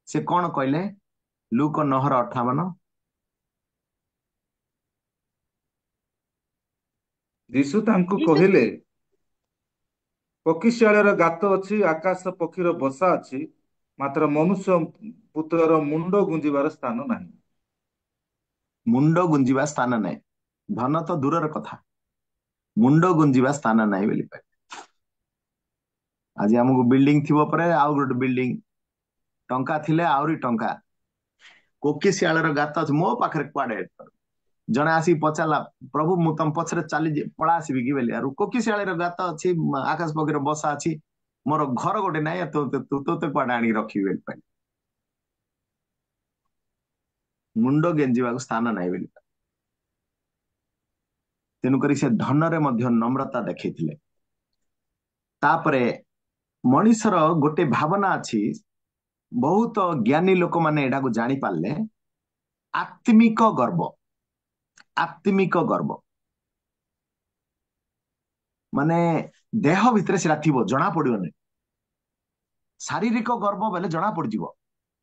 ସେ କଣ କହିଲେ? ଲୁକ 9:58। ଯୀଶୁ ତାଙ୍କୁ କହିଲେ, ପକ୍ଷୀଶାଳର ଗାତ ଅଛି, ଆକାଶ ପକ୍ଷୀର ବସା ଅଛି, ମାତ୍ର ମନୁଷ୍ୟ ପୁତ୍ରର ମୁଣ୍ଡ ଗୁଞ୍ଜିବାର ସ୍ଥାନ ନାହିଁ। ମୁଣ୍ଡ ଗୁଞ୍ଜିବା ସ୍ଥାନ ନାହିଁ, ଧନ ତ ଦୂରର କଥା, ମୁଣ୍ଡ ଗୁଞ୍ଜିବା ସ୍ଥାନ ନାହିଁ ବୋଲି କହିଲେ। ଆଜି ଆମକୁ ବିଲ୍ଡିଂ ଥିବ ପରେ ଆଉ ଗୋଟେ ବିଲ୍ଡିଂ, ଟଙ୍କା ଥିଲେ ଆହୁରି ଟଙ୍କା। କୋକିଶିଆଳର ଗାତ ଅଛି, ମୋ ପାଖରେ କୁଆଡେ? ଜଣେ ଆସିକି ପଚାରିଲା, ପ୍ରଭୁ ମୁଁ ତମ ପଛରେ ଚାଲି ପଳା ଆସିବି କି ବୋଲି, ଆରୁ କୋକିଶିଆଳର ଗାତ ଅଛି, ଆକାଶ ପକ୍ଷୀର ବସା ଅଛି, ମୋର ଘର ଗୋଟେ ନାହିଁ, ତୋତେ କୁଆଡେ ଆଣିକି ରଖିବି ବୋଲି କହିଲେ। ମୁଣ୍ଡ ଗେଞ୍ଜିବାକୁ ସ୍ଥାନ ନାହିଁ ବୋଲି। ତେଣୁକରି ସେ ଧନରେ ମଧ୍ୟ ନମ୍ରତା ଦେଖେଇଥିଲେ। ତାପରେ ମଣିଷର ଗୋଟେ ଭାବନା ଅଛି, ବହୁତ ଜ୍ଞାନୀ ଲୋକମାନେ ଏଟାକୁ ଜାଣିପାରିଲେ, ଆତ୍ମିକ ଗର୍ବ। ଆତ୍ମିକ ଗର୍ବ ମାନେ ଦେହ ଭିତରେ ସେଟା ଥିବ, ଜଣା ପଡିବନି। ଶାରୀରିକ ଗର୍ବ ବେଲେ ଜଣା ପଡିଯିବ,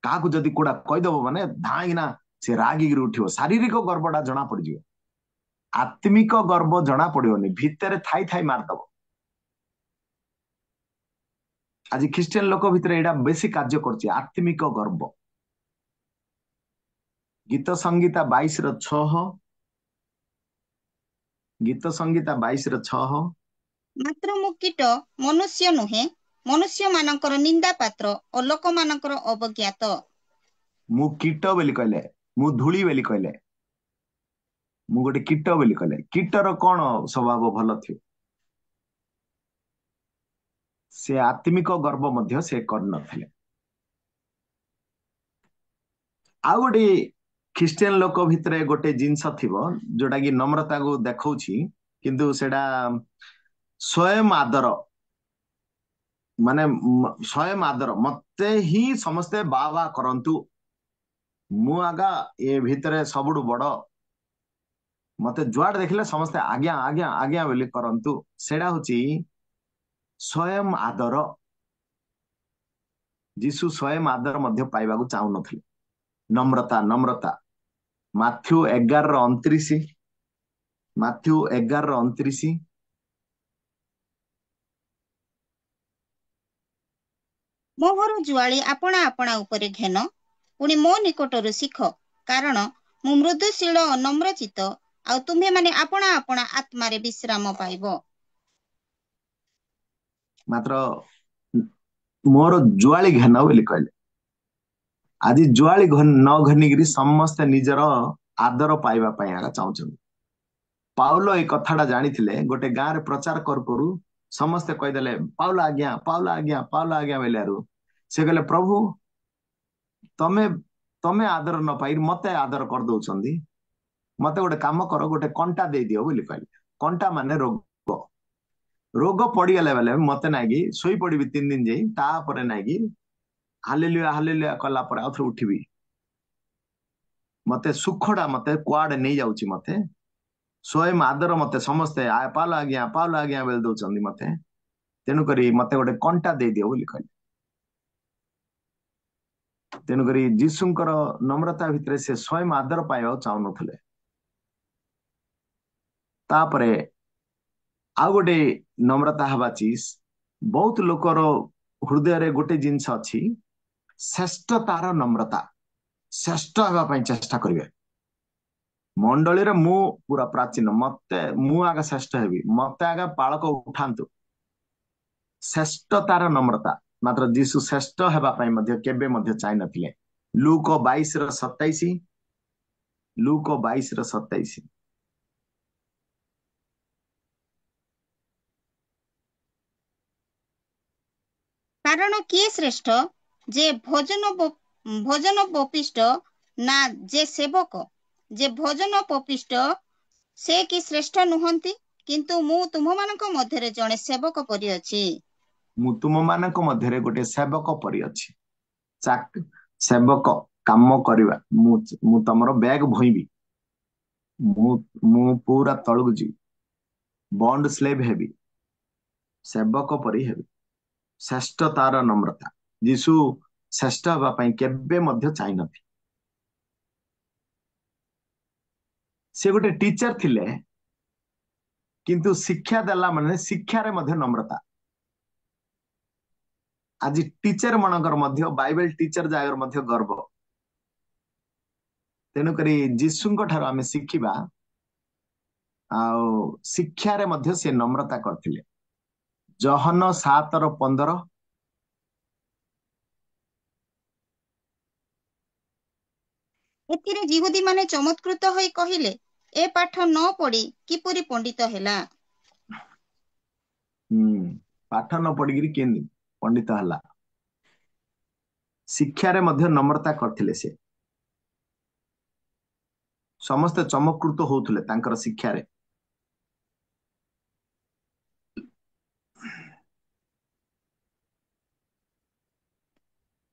କାହାକୁ ଯଦି କୋଉଟା କହିଦବ ମାନେ ଧାଇଁକିନା ସେ ରାଗିକିରି ଉଠିବ, ଶାରୀରିକ ଗର୍ବଟା ଜଣା ପଡିଯିବ। ଆତ୍ମିକ ଗର୍ବ ଜଣା ପଡିବନି, ଭିତରେ ଥାଇ ଥାଇ ମାରିଦବ। ଆଜି ଖ୍ରୀଷ୍ଟିଆନ ଲୋକ ଭିତରେ ଏଇଟା ବେଶୀ କାର୍ଯ୍ୟ କରୁଛି, ଆତ୍ମିକ ଗର୍ବ। ଗୀତ ସଂହିତା 22:6, ଗୀତ ସଂହିତା 22:6। ମାତ୍ର ମୁଁ କୀଟ, ମନୁଷ୍ୟ ନୁହେଁ, ମନୁଷ୍ୟମାନଙ୍କର ନିନ୍ଦା ପାତ୍ର ଓ ଲୋକମାନଙ୍କର ଅବଜ୍ଞାତ। ମୁଁ କୀଟ ବୋଲି କହିଲେ, ମୁଁ ଧୂଳି ବୋଲି କହିଲେ, ମୁଁ ଗୋଟେ କୀଟ ବୋଲି କହିଲେ। କୀଟର କଣ ସ୍ୱଭାବ ଭଲ ଥିବ? ସେ ଆତ୍ମିକ ଗର୍ବ ମଧ୍ୟ ସେ କରିନଥିଲେ। ଆଉ ଗୋଟେ ଖ୍ରୀଷ୍ଟିଆନ ଲୋକ ଭିତରେ ଗୋଟେ ଜିନିଷ ଥିବ, ଯୋଉଟା କି ନମ୍ରତାକୁ ଦେଖଉଛି, କିନ୍ତୁ ସେଟା ସ୍ୱୟଂ ଆଦର, ମାନେ ସ୍ୱୟଂ ଆଦର। ମତେ ହିଁ ସମସ୍ତେ ବା ବା କରନ୍ତୁ, ମୁଁ ଆଗା ଏ ଭିତରେ ସବୁଠୁ ବଡ, ମତେ ଯୁଆଡେ ଦେଖିଲେ ସମସ୍ତେ ଆଜ୍ଞା ଆଜ୍ଞା ଆଜ୍ଞା ବୋଲି କରନ୍ତୁ। ସେଇଟା ହଉଛି ସ୍ୱୟଂ ଆଦର। ଯୀଶୁ स्वयं आदर ମଧ୍ୟ ପାଇବାକୁ ଚାହୁଁନଥିଲେ। ନମ୍ରତା ନମ୍ରତା ମାଥ୍ୟୁ 11:29 ମାଥ୍ୟୁ 11:29 ମୋହର ଜୁଆଳି ଆପଣା ଆପଣା ଉପରେ ଘେନ, ପୁଣି ମୋ ନିକଟରୁ ଶିଖ, କାରଣ ମୁଁ ମୃଦୁଶୀଳ ଓ ନମ୍ରଚିତ୍ତ, ଆଉ ତୁମ୍ଭେମାନେ ଆପଣା ଆପଣା ଆତ୍ମାରେ ବିଶ୍ରାମ ପାଇବ। ମାତ୍ର ମୋର ଜୁଆଳି ଘେନ ବୋଲି କହିଲେ। ଆଜି ଜୁଆଳି ନ ଘେନିକିରି ସମସ୍ତେ ନିଜର ଆଦର ପାଇବା ପାଇଁ ଆକା ଚାହୁଁଛନ୍ତି। ପାଉଲ ଏଇ କଥାଟା ଜାଣିଥିଲେ। ଗୋଟେ ଗାଁରେ ପ୍ରଚାର କରୁ କରୁ ସମସ୍ତେ କହିଦେଲେ ପାଉଲ ଆଜ୍ଞା ପାଉଲ ଆଜ୍ଞା ପାଉଲ ଆଜ୍ଞା ବୋଇଲାରୁ ସେ କହିଲେ ପ୍ରଭୁ ତମେ ତମେ ଆଦର ନ ପାଇ ମତେ ଆଦର କରିଦଉଛନ୍ତି, ମତେ ଗୋଟେ କାମ କର, ଗୋଟେ କଣ୍ଟା ଦେଇଦିଅ ବୋଲି କହିଲେ। କଣ୍ଟା ମାନେ ରୋଗ। ରୋଗ ପଡିଗଲେ ବେଲେ ମତେ ନାଇକି ଶୋଇ ପଡିବି 3 ଦିନ ଯାଇ, ତାପରେ ନାଇକି ହାଲେଲୁୟା ହାଲେଲୁୟା କଲା ପରେ ଆଉଥରେ ଉଠିବି। ମତେ ସୁଖଟା ମତେ କୁଆଡେ ନେଇ ଯାଉଛି। ମତେ स्वयं आदर मते समस्ते पाल आज्ञा बेल दौरान मते तेणुक मते गोटे कंटा दे दियो बोली कहले। तेणुक जीशुंकर नम्रता भितर से स्वयं आदर पाइबा चाहू नथिले। तापरे आउ गोटे नम्रता हवा चीज बहुत लोकर हृदय रे गोटे जिंस अछि, श्रेष्ठ तार नम्रता। श्रेष्ठ हवा पई चेष्टा करिवे। मंडली रे मु पूरा प्राचीन, मते मु आगा श्रेष्ठ हेबी, मते आगा पालक उठांतु। श्रेष्ठ तार नम्रता। मात्र जीशु श्रेष्ठ हेबा पई मध्ये केबे मध्ये चाहि नथिले। लूक 22:27 लूक 22:27 କାରଣ କିଏ ଶ୍ରେଷ୍ଠ, ଯେ ଭୋଜନ ପପିଷ୍ଟ, ନା ଯେ ସେବକ? ଯେ ଭୋଜନ ପପିଷ୍ଟ ସେ କି ଶ୍ରେଷ୍ଠ ନୁହନ୍ତି? କିନ୍ତୁ ମୁଁ ତୁମମାନଙ୍କ ମଧ୍ୟରେ ଜଣେ ସେବକ ପରି ଅଛି। ମୁଁ ତୁମମାନଙ୍କ ମଧ୍ୟରେ ଗୋଟେ ସେବକ ପରି ଅଛି। ସେବକ କାମ କରିବା। ମୁଁ ତମର ବ୍ୟାଗ ଭଇବି। ମୁଁ पूरा तळକୁ ଯିବି। बॉन्ड स्लेव हेबी, सेवक परी हेबी। श्रेष्ठ तार नम्रता। जीशु श्रेष्ठ हवा पई केबे मध्ये चाहि नथि। से गोटे टीचर थिले, किंतु शिक्षा देला माने शिक्षा रे मध्ये नम्रता। आज टीचर मनकर मध्ये बाइबल टीचर जागर मध्ये गर्व। तेणु करी जीशुंक ठारो आमे शिखिबा। आउ शिक्षा रे मध्ये से नम्रता करथिले। जहन 7:15 ଏଥିରେ ଯିହୁଦୀମାନେ ଚମତ୍କୃତ ହୋଇ କହିଲେ, ଏ ପାଠ ନ ପଢି କିପରି ପଣ୍ଡିତ ହେଲା? पाठ न पढ़िकी केंदी पंडित हला। शिक्षा रे मध्ये नम्रता करथिले। से समस्त चमत्कृत होउथले तांकर शिक्षा रे।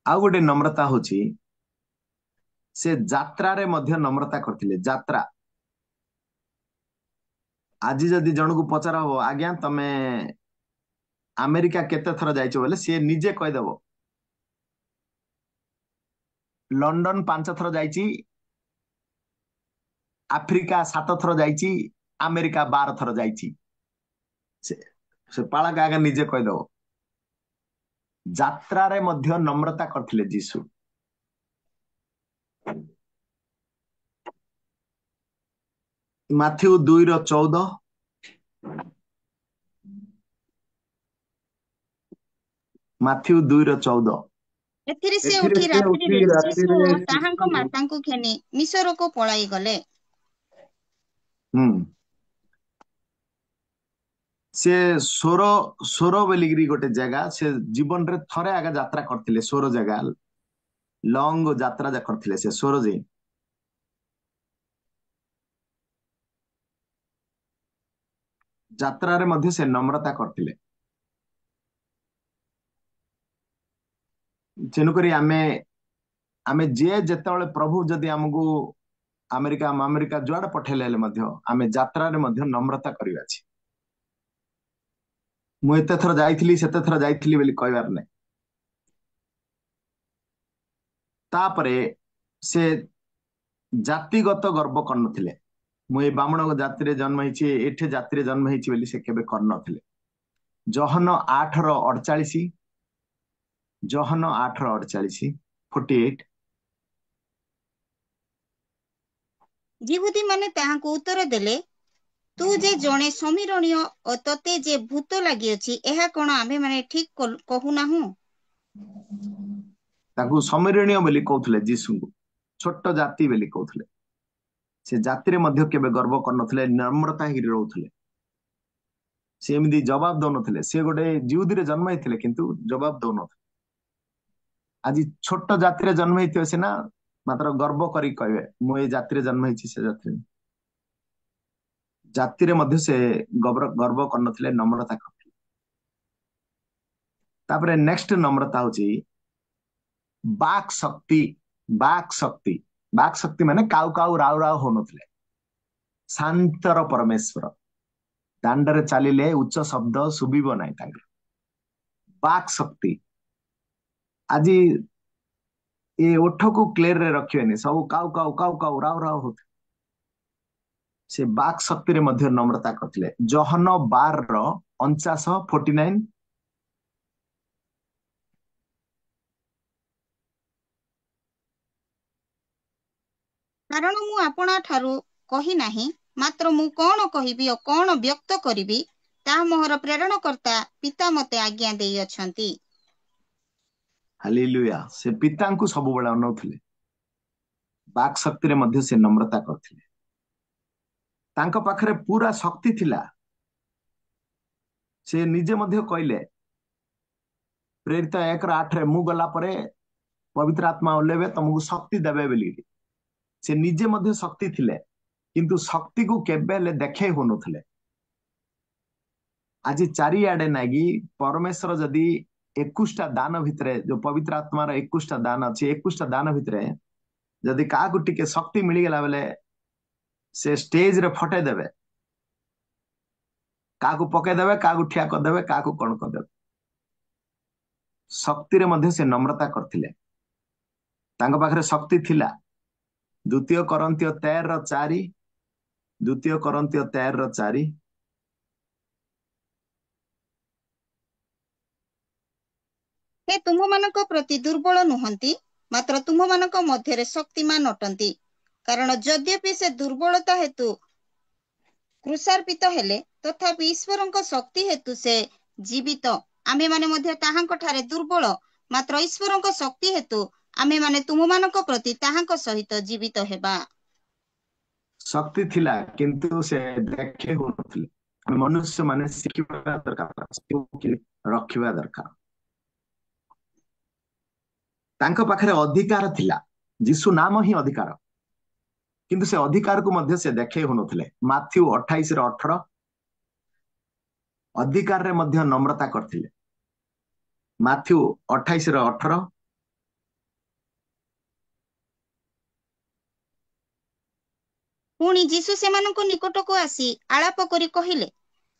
आउ गोटे नम्रता होची, से यात्रा रे मध्ये नम्रता करथिले। यात्रा आज जदि जनकु पचार हो आज्ञा तमे अमेरिका केते थर जाइछो बोले से निजे कह देबो लंडन 5 थर जाइछि, आफ्रिका 7 थर जाइछि, अमेरिका 12 थर जाइछि। से पाळक आगे निजे कह देबो। यात्रा रे मध्ये नम्रता करथिले जीशु। माथ्यू 2:14 माथ्यू 2:14 ଏଥିରେ ସେ ଏଥିରେ ଉଠି ସେ ରାତ୍ରିରେ ଉଠି ଶିଶୁ ରାତିରେ ଓ ତାହାଙ୍କ ଶିଶୁ ମାତାଙ୍କୁ ଘେନି ମିଶରକୁ ପଳାଇ ଗଲେ। से सोरो बोलिकी गोटे जगह से जीवन रे थरे आगे यात्रा करथिले। सोरो जगह लॉन्ग यात्रा जा करथिले से सोरो जे। यात्रा रे मध्ये से नम्रता करथिले। तेणुकरी आमे जे जेतेबेले प्रभु जदि हमकु अमेरिका जुआड़ पठेले मध्ये आमे यात्रा रे मध्ये नम्रता करिवा छी। मु एते थर जाइथिली सेते थर जाइथिली बोली कहबार नै। तापरे से जातिगत गर्व करनथिले मु ए बामण जाति रे जन्म हेछि एठे जाति रे जन्म हेछि बोली से केबे करनथिले। जहन 8:48 जहन 8:48 48 ଯିହୁଦୀ ମାନେ ତାହାଙ୍କୁ ଉତ୍ତର ଦେଲେ, ତୁ ଯେ ଜଣେ ସମୀରଣୀୟ ଓ ତତେ ଯେ ଭୂତ ଲାଗିଅଛି, ଏହା କଣ ଆମ୍ଭେମାନେ ଠିକ କହୁନାହୁଁ? ତାକୁ ସମୀରଣୀୟ ବୋଲି କହୁଥିଲେ ଯୀଶୁଙ୍କୁ, ଛୋଟ ଜାତି ବୋଲି କହୁଥିଲେ। ସେ ଜାତିରେ ମଧ୍ୟ କେବେ ଗର୍ବ କରିନଥିଲେ, ନମ୍ରତା ହେଇକି ରହୁଥିଲେ। ସେ ଏମିତି ଜବାବ ଦଉନଥିଲେ। ସେ ଗୋଟେ ଯିହୁଦୀରେ ଜନ୍ମ ହେଇଥିଲେ କିନ୍ତୁ ଜବାବ ଦଉନଥିଲେ। ଆଜି ଛୋଟ ଜାତିରେ ଜନ୍ମ ହେଇଥିବେ ସିନା ମାତ୍ର ଗର୍ବ କରି କହିବେ ମୁଁ ଏଇ ଜାତିରେ ଜନ୍ମ ହେଇଛି, ସେ ଜାତିରେ ମଧ୍ୟ ସେ ଗର୍ବ କରିନଥିଲେ, ନମ୍ରତା କରିଥିଲେ। ତାପରେ ନେକ୍ସଟ ନମ୍ରତା ହଉଛି ବାକ୍ ଶକ୍ତି। ବାକ୍ ଶକ୍ତି, ବାକ୍ ଶକ୍ତି ମାନେ କାଉ କାଉ ରାଉ ରାଉ ହଉନଥିଲେ। ଶାନ୍ତର ପରମେଶ୍ୱର, ଦାଣ୍ଡରେ ଚାଲିଲେ ଉଚ୍ଚ ଶବ୍ଦ ଶୁଭିବ ନାହିଁ ତାଙ୍କର। ବାକ୍ ଶକ୍ତି। ଆଜି ଏ ଓଠକୁ କ୍ଲିୟର ରେ ରଖିବେନି, ସବୁ କାଉ କାଉ କାଉ କାଉ ରାଉ ରାଉ ହଉଥିଲେ। ସେ ବାକ୍ ଶକ୍ତିରେ ମଧ୍ୟ ନମ୍ରତା କରିଥିଲେ। ଜହନ 12:49 କାରଣ ମୁଁ ଆପଣା ଠାରୁ କହି ନାହିଁ, ମାତ୍ର ମୁଁ କଣ କହିବି ଓ କଣ ବ୍ୟକ୍ତ କରିବି, ତାହା ମୋହର ପ୍ରେରଣକର୍ତ୍ତା ପିତା ମୋତେ ଆଜ୍ଞା ଦେଇଅଛନ୍ତି। ହାଲେଲୁୟା। ସେ ପିତାଙ୍କୁ ସବୁବେଳେ ଅନଉଥିଲେ। ବାକ୍ ଶକ୍ତିରେ ମଧ୍ୟ ସେ ନମ୍ରତା କରିଥିଲେ। ତାଙ୍କ ପାଖରେ ପୁରା ଶକ୍ତି ଥିଲା। ସେ ନିଜେ ମଧ୍ୟ କହିଲେ ପ୍ରେରିତ 1:8 ମୁଁ ଗଲା ପରେ ପବିତ୍ର ଆତ୍ମା ଓହ୍ଲେଇବେ, ତମକୁ ଶକ୍ତି ଦେବେ ବୋଲି। ସେ ନିଜେ ମଧ୍ୟ ଶକ୍ତି ଥିଲେ କିନ୍ତୁ ଶକ୍ତିକୁ କେବେ ହେଲେ ଦେଖେଇ ହଉନଥିଲେ। ଆଜି ଚାରିଆଡେ ନାଗି ପରମେଶ୍ୱର ଯଦି 21ଟା ଦାନ ଭିତରେ, ଯୋଉ ପବିତ୍ର ଆତ୍ମାର 21ଟା ଦାନ ଅଛି, 21ଟା ଦାନ ଭିତରେ ଯଦି କାହାକୁ ଟିକେ ଶକ୍ତି ମିଳିଗଲା ବେଲେ ସେ ଷ୍ଟେଜ ରେ ଫଟେଇ ଦେବେ, କାହାକୁ ପକେଇଦେବେ, କାହାକୁ ଠିଆ କରିଦେବେ, କାହାକୁ କଣ କରିଦେବେ। ଶକ୍ତିରେ ମଧ୍ୟ ସେ ନମ୍ରତା କରିଥିଲେ। ତାଙ୍କ ପାଖରେ ଶକ୍ତି ଥିଲା। 2 Corinthians 13:4 2 Corinthians 13:4 ସେ ତୁମମାନଙ୍କ ପ୍ରତି ଦୁର୍ବଳ ନୁହନ୍ତି, ମାତ୍ର ତୁମମାନଙ୍କ ମଧ୍ୟରେ ଶକ୍ତିମାନ ଅଟନ୍ତି। କାରଣ ଯଦ୍ୟପି ସେ ଦୁର୍ବଳତା ହେତୁ କ୍ରୁଶାର୍ପିତ ହେଲେ, ତଥାପି ଈଶ୍ୱରଙ୍କ ଶକ୍ତି ହେତୁ ସେ ଜୀବିତ। ଆମେମାନେ ମଧ୍ୟ ତାହାଙ୍କ ଠାରେ ଦୁର୍ବଳ, ମାତ୍ର ଈଶ୍ୱରଙ୍କ ଶକ୍ତି ହେତୁ ଆମେମାନେ ତୁମମାନଙ୍କ ପ୍ରତି ତାହାଙ୍କ ସହିତ ଜୀବିତ ହେବା। ଶକ୍ତି ଥିଲା କିନ୍ତୁ ସେ ଦେଖେଇ ହଉନଥିଲେ। ଆମେ ମନୁଷ୍ୟ ମାନେ ଶିଖିବା ଦରକାର, ରଖିବା ଦରକାର। ତାଙ୍କ ପାଖରେ ଅଧିକାର ଥିଲା। ଯୀଶୁ ନାମ ହିଁ ଅଧିକାର, କିନ୍ତୁ ସେ ଅଧିକାରକୁ ମଧ୍ୟ ସେ ଦେଖେଇ ହଉନଥିଲେ। ମାଥ୍ୟୁ 28:18 ଅଧିକାରରେ ମଧ୍ୟ ନମ୍ରତା କରିଥିଲେ। ମାଥ୍ୟୁ 28:18 ପୁଣି ଯୀଶୁ ସେମାନଙ୍କ ନିକଟକୁ ଆସି ଆଳାପ କରି କହିଲେ,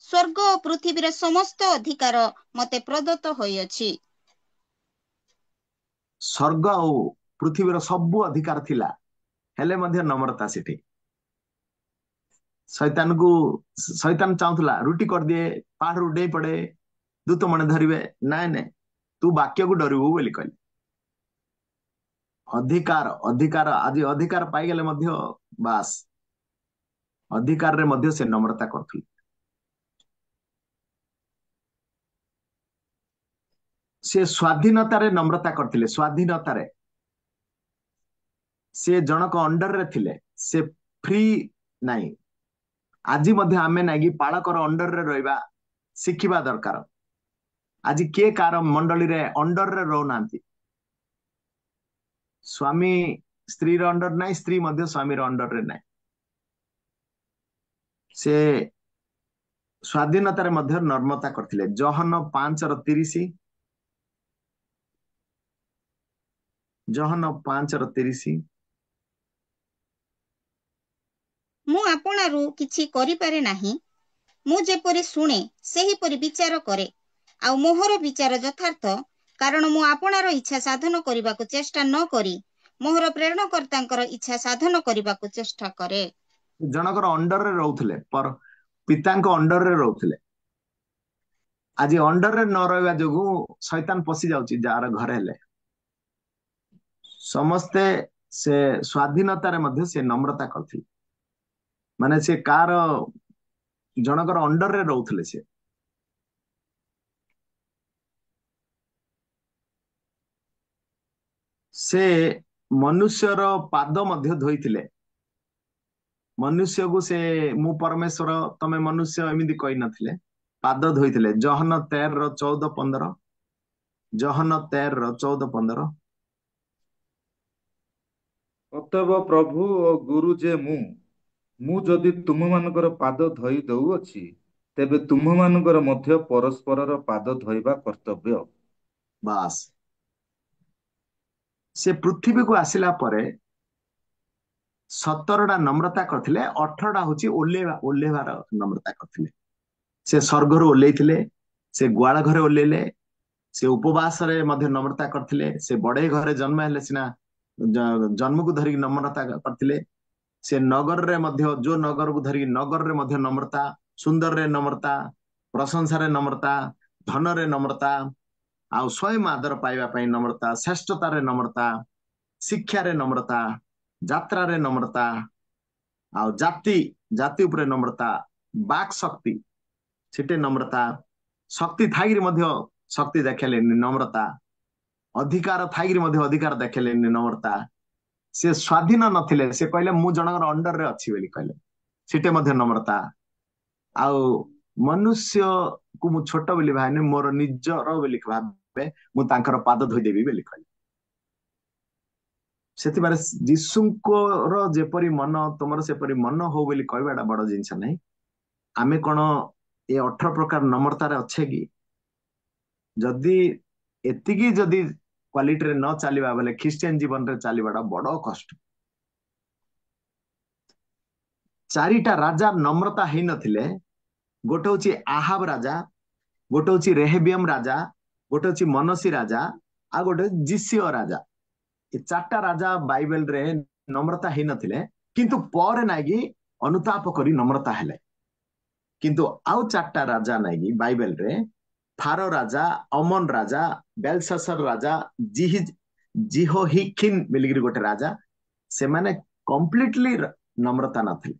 ସ୍ୱର୍ଗ ଓ ପୃଥିବୀର ସମସ୍ତ ଅଧିକାର ମୋତେ ପ୍ରଦତ୍ତ ହୋଇଅଛି। ସ୍ୱର୍ଗ ଆଉ ପୃଥିବୀର ସବୁ ଅଧିକାର ଥିଲା, ହେଲେ ମଧ୍ୟ ନମ୍ରତା ସେଠି। ଶୈତାନ ଚାହୁଁଥିଲା ରୁଟି କରିଦିଏ, ପାହାଡରୁ ଡେଇଁ ପଡେ, ଦୂତ ମାନେ ଧରିବେ। ନାଇଁ ନାଇଁ, ତୁ ବାକ୍ୟକୁ ଡରିବୁ ବୋଲି କହିଲେ। ଅଧିକାର ଆଜି ଅଧିକାର ପାଇଗଲେ ମଧ୍ୟ ବାସ୍, ଅଧିକାରରେ ମଧ୍ୟ ସେ ନମ୍ରତା କରୁଥିଲେ। ସେ ସ୍ୱାଧୀନତାରେ ନମ୍ରତା କରିଥିଲେ। ସ୍ୱାଧୀନତାରେ ସେ ଜଣକ ଅଣ୍ଡରରେ ଥିଲେ, ସେ ଫ୍ରି ନାହିଁ। ଆଜି ମଧ୍ୟ ଆମେ ନାଗି ପାଳକର ଅଣ୍ଡରରେ ରହିବା ଶିଖିବା ଦରକାର। ଆଜି କିଏ କାହାର ମଣ୍ଡଳୀରେ ଅଣ୍ଡରରେ ରହୁନାହାନ୍ତି। ସ୍ୱାମୀ ସ୍ତ୍ରୀର ଅଣ୍ଡର ନାହିଁ, ସ୍ତ୍ରୀ ମଧ୍ୟ ସ୍ୱାମୀର ଅଣ୍ଡରରେ ନାହିଁ। ସେ ସ୍ୱାଧୀନତାରେ ମଧ୍ୟ ନମ୍ରତା କରିଥିଲେ। ଜହନ 5:30 ଜହନ 5:30 ମୁଁ ଆପଣାରୁ କିଛି କରିପାରେ ନାହିଁ। ମୁଁ ଯେପରି ଶୁଣେ ସେହିପରି ବିଚାର କରେ, ଆଉ ମୋହର ବିଚାର ଯଥାର୍ଥ, କାରଣ ମୁଁ ଆପଣାର ଇଚ୍ଛା ସାଧନ କରିବାକୁ ଚେଷ୍ଟା ନ କରି मोहर प्रेरणकर्तांकर इच्छा साधन करबाकू चेष्टा करे। जनकर अंडर रे रहउथिले पर पिताଙ୍କ अंडर रे रहउथिले। आज अंडर रे न रहबा जोगु शैतान पसी जाउची जार घर हेले। समस्ते से स्वाधीनता रे मध्य से नम्रता करथि माने से कार जनकर अंडर रे रहउथिले से मनुष्यर पाद मध्य धोइथिले। मनुष्य को से मु परमेश्वर तमे मनुष्य एमिति कहि नथिले पाद धोइथिले। जहन 13:14-15 जहन 13:14-15 ଅତଏବ ପ୍ରଭୁ ଓ ଗୁରୁ ଯେ ମୁଁ ଯଦି ତୁମମାନଙ୍କର ପାଦ ଧୋଇ ଦଉଅଛି ତେବେ ତୁମମାନଙ୍କର ମଧ୍ୟ ପରସ୍ପରର ପାଦ ଧୋଇବା କର୍ତ୍ତବ୍ୟ। बास से पृथ्वी को आसिला परे 17टा नम्रता करथिले 18टा होची ओल्लेवार नम्रता करथिले। से स्वर्गर ओल्लेइथिले से ग्वाल घरे ओल्लेइले से उपवास रे मध्य नम्रता करथिले से बड़े घरे जन्म हेले सिना जन्म को धरी नम्रता करथिले। से नगर रे मध्य जो नगर को धरी नगर रे मध्य नम्रता सुंदर रे नम्रता प्रशंसा रे नम्रता धन रे नम्रता आउ स्वयं आदर पाइबा पई नम्रता श्रेष्ठता रे नम्रता शिक्षा रे नम्रता यात्रा रे नम्रता आउ जाति जाति उपरे नम्रता बाक शक्ति सेटे नम्रता शक्ति थाइगिरी मध्य शक्ति देखेले नम्रता अधिकार थाइगिरी मध्य अधिकार देखेले नम्रता। से स्वाधीन नथिले से कहले मु जनकर अंडर रे अछि बोली कहले सेटे मध्य नम्रता। आउ मनुष्य को मु छोट बोली भाने मोर निजर बोली भाबे मु तांकर पाद धोई देबी बोली कहले। सेति बारे यीशुको रो जेपरी मन तमर सेपरी मन हो बोली कहबाडा बड़ जिंस नै। आमे कोन ए 18 प्रकार नम्रता रे अच्छे कि जदी एतिकी जदी क्वालिटी रे न चलीबा बेले ख्रिस्टियन जीवन रे चलीबाडा बड़ कष्ट। चारिटा राजा नम्रता हेई नथिले। गोटे होची आहाब राजा गोटे होची रेहबियम राजा गोटे होची मनसी राजा आ गोटे जिसियो राजा। ए चारटा राजा बाइबल रे नम्रता हेई नथिले किंतु पर नागी अनुताप करी नम्रता हेले। किंतु आउ चारटा राजा नागी बाइबल रे फारो राजा अमन राजा बेलशास्सर राजा जिहोहिकिन मिलगिरी गोटे राजा से माने कंप्लीटली नम्रता नथिले।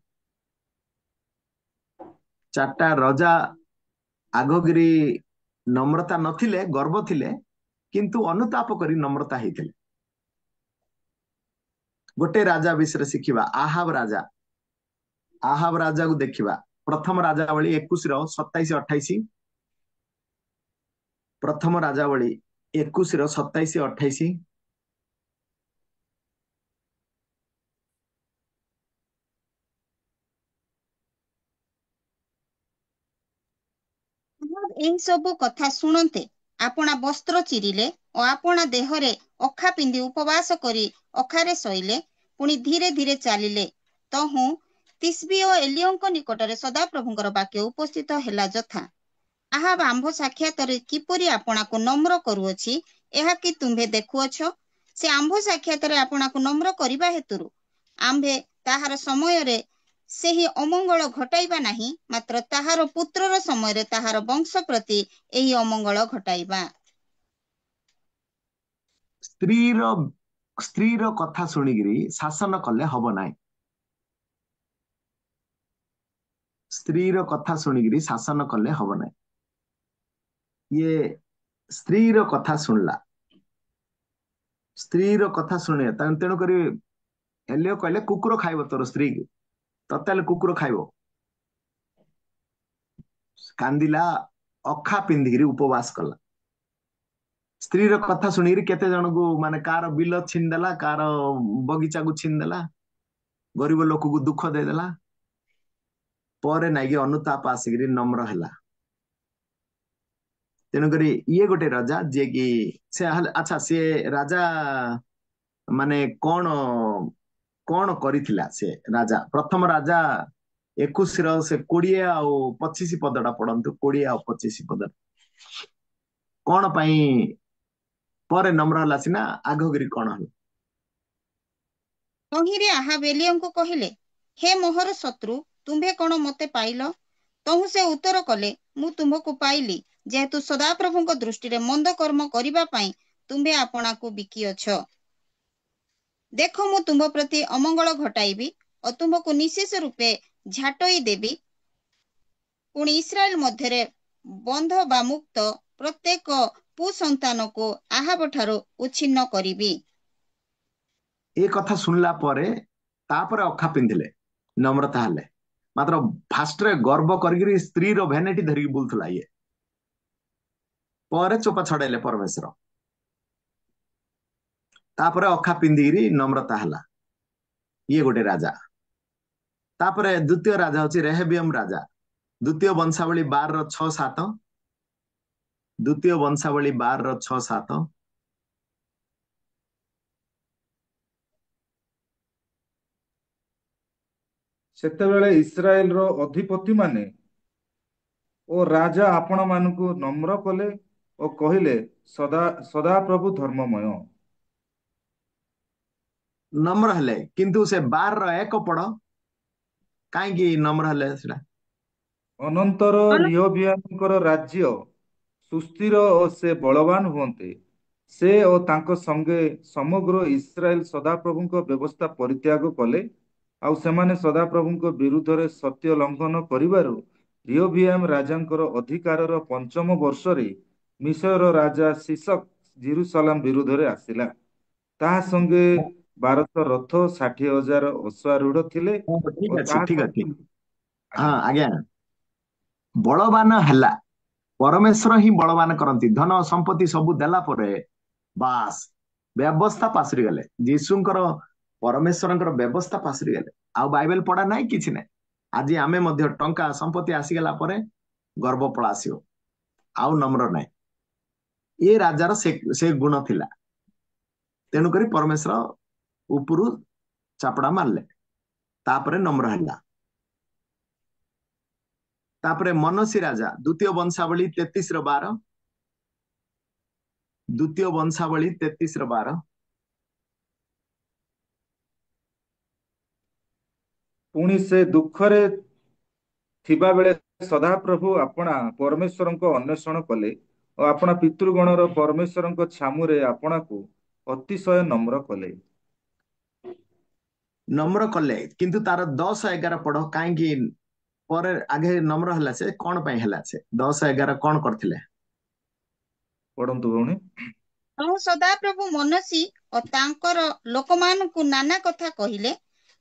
चारटा राजा आगगिरी नम्रता नथिले गर्व थिले किंतु अनुताप करी नम्रता हेइथिले। गोटे राजा विषय शिखिबा आहाब राजा को देखिबा प्रथम राजावली 21:27-28 प्रथम राजावली 21:27-28 एही सबु कथा शुणते आपणा वस्त्र चिरिले और आपणा देहरे अखा पिंधि उपवास करी अखारे शोइले पुणी धीरे धीरे चलिले तहु तिस्बी और एलियोंक निकटरे सदाप्रभुंकर वाक्य उपस्थित हेला जथा आहाब आंभ साक्षातरे किपरि आपणाको नम्र करूअछि एहा कि तुम्भे देखुअछ। से आंभ साक्षातरे आपणाको नम्र करिबा हेतुरु आंभे ताहार समयरे सेही अमंगल घटाइबा नाही मात्र ताहार पुत्रर समयरे ताहार वंश प्रति एही अमंगल घटाइबा। स्त्रीर कथा शुणिगिरी शासन कले हब नाई। स्त्रीर कथा शुणिगिरी शासन कले हब नाई। ये स्त्रीर कथा शुणला स्त्रीर कथा शुणे तेणु करी एलियो कहले कुकुर खाइबो तोर स्त्री की तताले कुकुर खाइबो। कांदिला अखा पिंधिगिरी उपवास कला। स्त्रीर कथा शुणिगिरी केते जन को माने कार बिल छीन देला कार बगीचा को छीन देला गरीब लोक को दुख दे देला परे नाइगे अनुताप आसिगिरी नम्र हेला। तेणु करी ये गोटे राजा जे कि से अच्छा से राजा माने कौन करिथिला से राजा प्रथम राजा 21 से 20 आउ 25 पदटा पढ़ंतु 20 आउ 25 पद कौन पाई परे नम्र हला सिना आगगिरी कौन हला ତହିଁରେ ଆହାବ ଏଲିୟାଙ୍କୁ କହିଲେ, ହେ ମୋହର ଶତ୍ରୁ, ତୁମ୍ଭେ କ'ଣ ମୋତେ ପାଇଲ? ତହୁଁ ସେ ଉତ୍ତର କଲେ, ମୁଁ ତୁମ୍ଭକୁ ପାଇଲି, ଯେହେତୁ ସଦାପ୍ରଭୁଙ୍କ ଦୃଷ୍ଟିରେ ମନ୍ଦ କର୍ମ କରିବା ପାଇଁ ତୁମ୍ଭେ ଆପଣାକୁ ବିକିଅଛ। ଦେଖ, ମୁଁ ତୁମ୍ଭ ପ୍ରତି ଅମଙ୍ଗଳ ଘଟାଇବି ଓ ତୁମ୍ଭକୁ ନିଶେଷ ରୂପେ ଝାଟଇ ଦେବି। ପୁଣି ଇସ୍ରାଏଲ ମଧ୍ୟରେ ବନ୍ଧ ବା ମୁକ୍ତ ପ୍ରତ୍ୟେକ ପୁସନ୍ତାନକୁ ଆହାବ ଠାରୁ ଉଚ୍ଛିନ୍ନ କରିବି। ଏ କଥା ଶୁଣିଲା ପରେ ତାପରେ ଅଖା ପିନ୍ଧିଲେ, ନମ୍ରତା ହେଲେ। ମାତ୍ର ଫାଷ୍ଟରେ ଗର୍ବ କରିକିରି ସ୍ତ୍ରୀର ଭ୍ୟାନିଟି ଧରିକି ବୁଲୁଥିଲା ଇଏ, ପରେ ଚୋପା ଛଡେଇଲେ ପରମେଶ୍ୱର। ତାପରେ ଅଖା ପିନ୍ଧିକିରି ନମ୍ରତା ହେଲା। ଇଏ ଗୋଟେ ରାଜା। ତାପରେ ଦ୍ୱିତୀୟ ରାଜା ହଉଛି ରେହବିୟମ ରାଜା। ଦ୍ୱିତୀୟ ବଂଶାବଳୀ 12:6-7। ଦ୍ୱିତୀୟ ବଂଶାବଳୀ 12:6-7। ସେତେବେଳେ ଇସ୍ରାଏଲର ଅଧିପତିମାନେ ଓ ରାଜା ଆପଣମାନଙ୍କୁ ନମ୍ର କଲେ ଓ କହିଲେ, ସଦାପ୍ରଭୁ ଧର୍ମମୟ। ନମ୍ର ହେଲେ, କିନ୍ତୁ ସେ 12:1 ପଢ, କାହିଁକି ନମ୍ର ହେଲେ ସେଟା? ଅନନ୍ତର ରିହବିୟାମଙ୍କର ରାଜ୍ୟ ସୁସ୍ଥିର ଓ ସେ ବଳବାନ ହୁଅନ୍ତେ, ସେ ଓ ତାଙ୍କ ସଙ୍ଗେ ସମଗ୍ର ଇସ୍ରାଏଲ ସଦାପ୍ରଭୁଙ୍କ ବ୍ୟବସ୍ଥା ପରିତ୍ୟାଗ କଲେ। ଆଉ ସେମାନେ ସଦାପ୍ରଭୁଙ୍କ ବିରୁଦ୍ଧରେ ସତ୍ୟ ଲଙ୍ଘନ କରିବାରୁ ରିହବିୟାମ ରାଜାଙ୍କର ଅଧିକାରର 5ମ ବର୍ଷରେ ମିସ୍ରର ରାଜା ସିସକ ଜେରୁସାଲାମ ବିରୁଦ୍ଧରେ ଆସିଲା। ତାହା ସଙ୍ଗେ 1200 ରଥ, 60,000 ଅଶ୍ୱାରୂଢ ଥିଲେ ଠିକ ଓ ଅଛି, ତାହା ଠିକ ଅଛି। ସଙ୍ଗେ ହଁ ଆଜ୍ଞା ଆଜ୍ଞା, ବଳବାନ ହେଲା। ପରମେଶ୍ୱର ହିଁ ବଳବାନ କରନ୍ତି। ଧନ ସମ୍ପତ୍ତି ସବୁ ଦେଲା ପରେ ବାସ୍ ବ୍ୟବସ୍ଥା ପାସରି ଗଲେ। ଯୀଶୁଙ୍କର, ପରମେଶ୍ୱରଙ୍କର ବ୍ୟବସ୍ଥା ପାସରି ଗଲେ। ଆଉ ବାଇବେଲ ପଢା ନାହିଁ, କିଛି ନାହିଁ। ଆଜି ଆମେ ମଧ୍ୟ ଟଙ୍କା ସମ୍ପତ୍ତି ଆସିଗଲା ପରେ ଗର୍ବ ପଳା ଆସିବ, ଆଉ ନମ୍ର ନାହିଁ। ଏ ରାଜାର ସେ ଗୁଣ ଥିଲା। ତେଣୁକରି ପରମେଶ୍ୱର ଉପରୁ ଚାପଡା ମାରିଲେ, ତାପରେ ନମ୍ର ହେଲା। ତାପରେ ମନସୀ ରାଜା, ଦ୍ୱିତୀୟ ବଂଶାବଳୀ 33:12। ଦ୍ୱିତୀୟ ବଂଶାବଳୀ 33:12। ପୁଣି ସେ ଦୁଃଖରେ ଥିବାବେଳେ ସଦାପ୍ରଭୁ ଆପଣା ପରମେଶ୍ୱରଙ୍କ ଅନ୍ୱେଷଣ କଲେ ଓ ଆପଣା ପିତୃଗଣର ପରମେଶ୍ୱରଙ୍କ ଛାମୁରେ ଆପଣାକୁ ଅତିଶୟ ନମ୍ର କଲେ। ନମ୍ର କଲେ, କିନ୍ତୁ ତାର 10-11 ପଢ, କାହିଁକି ପରେ ଆଗେ ନମ୍ର ହେଲା? ସେ କଣ ପାଇଁ ହେଲା? ସେ 10-11 କଣ କରିଥିଲେ? ପଢନ୍ତୁ ଭଉଣୀ। ତେଣୁ ସଦାପ୍ରଭୁ ମନସୀ ଓ ତାଙ୍କର ଲୋକମାନଙ୍କୁ ନାନା କଥା କହିଲେ,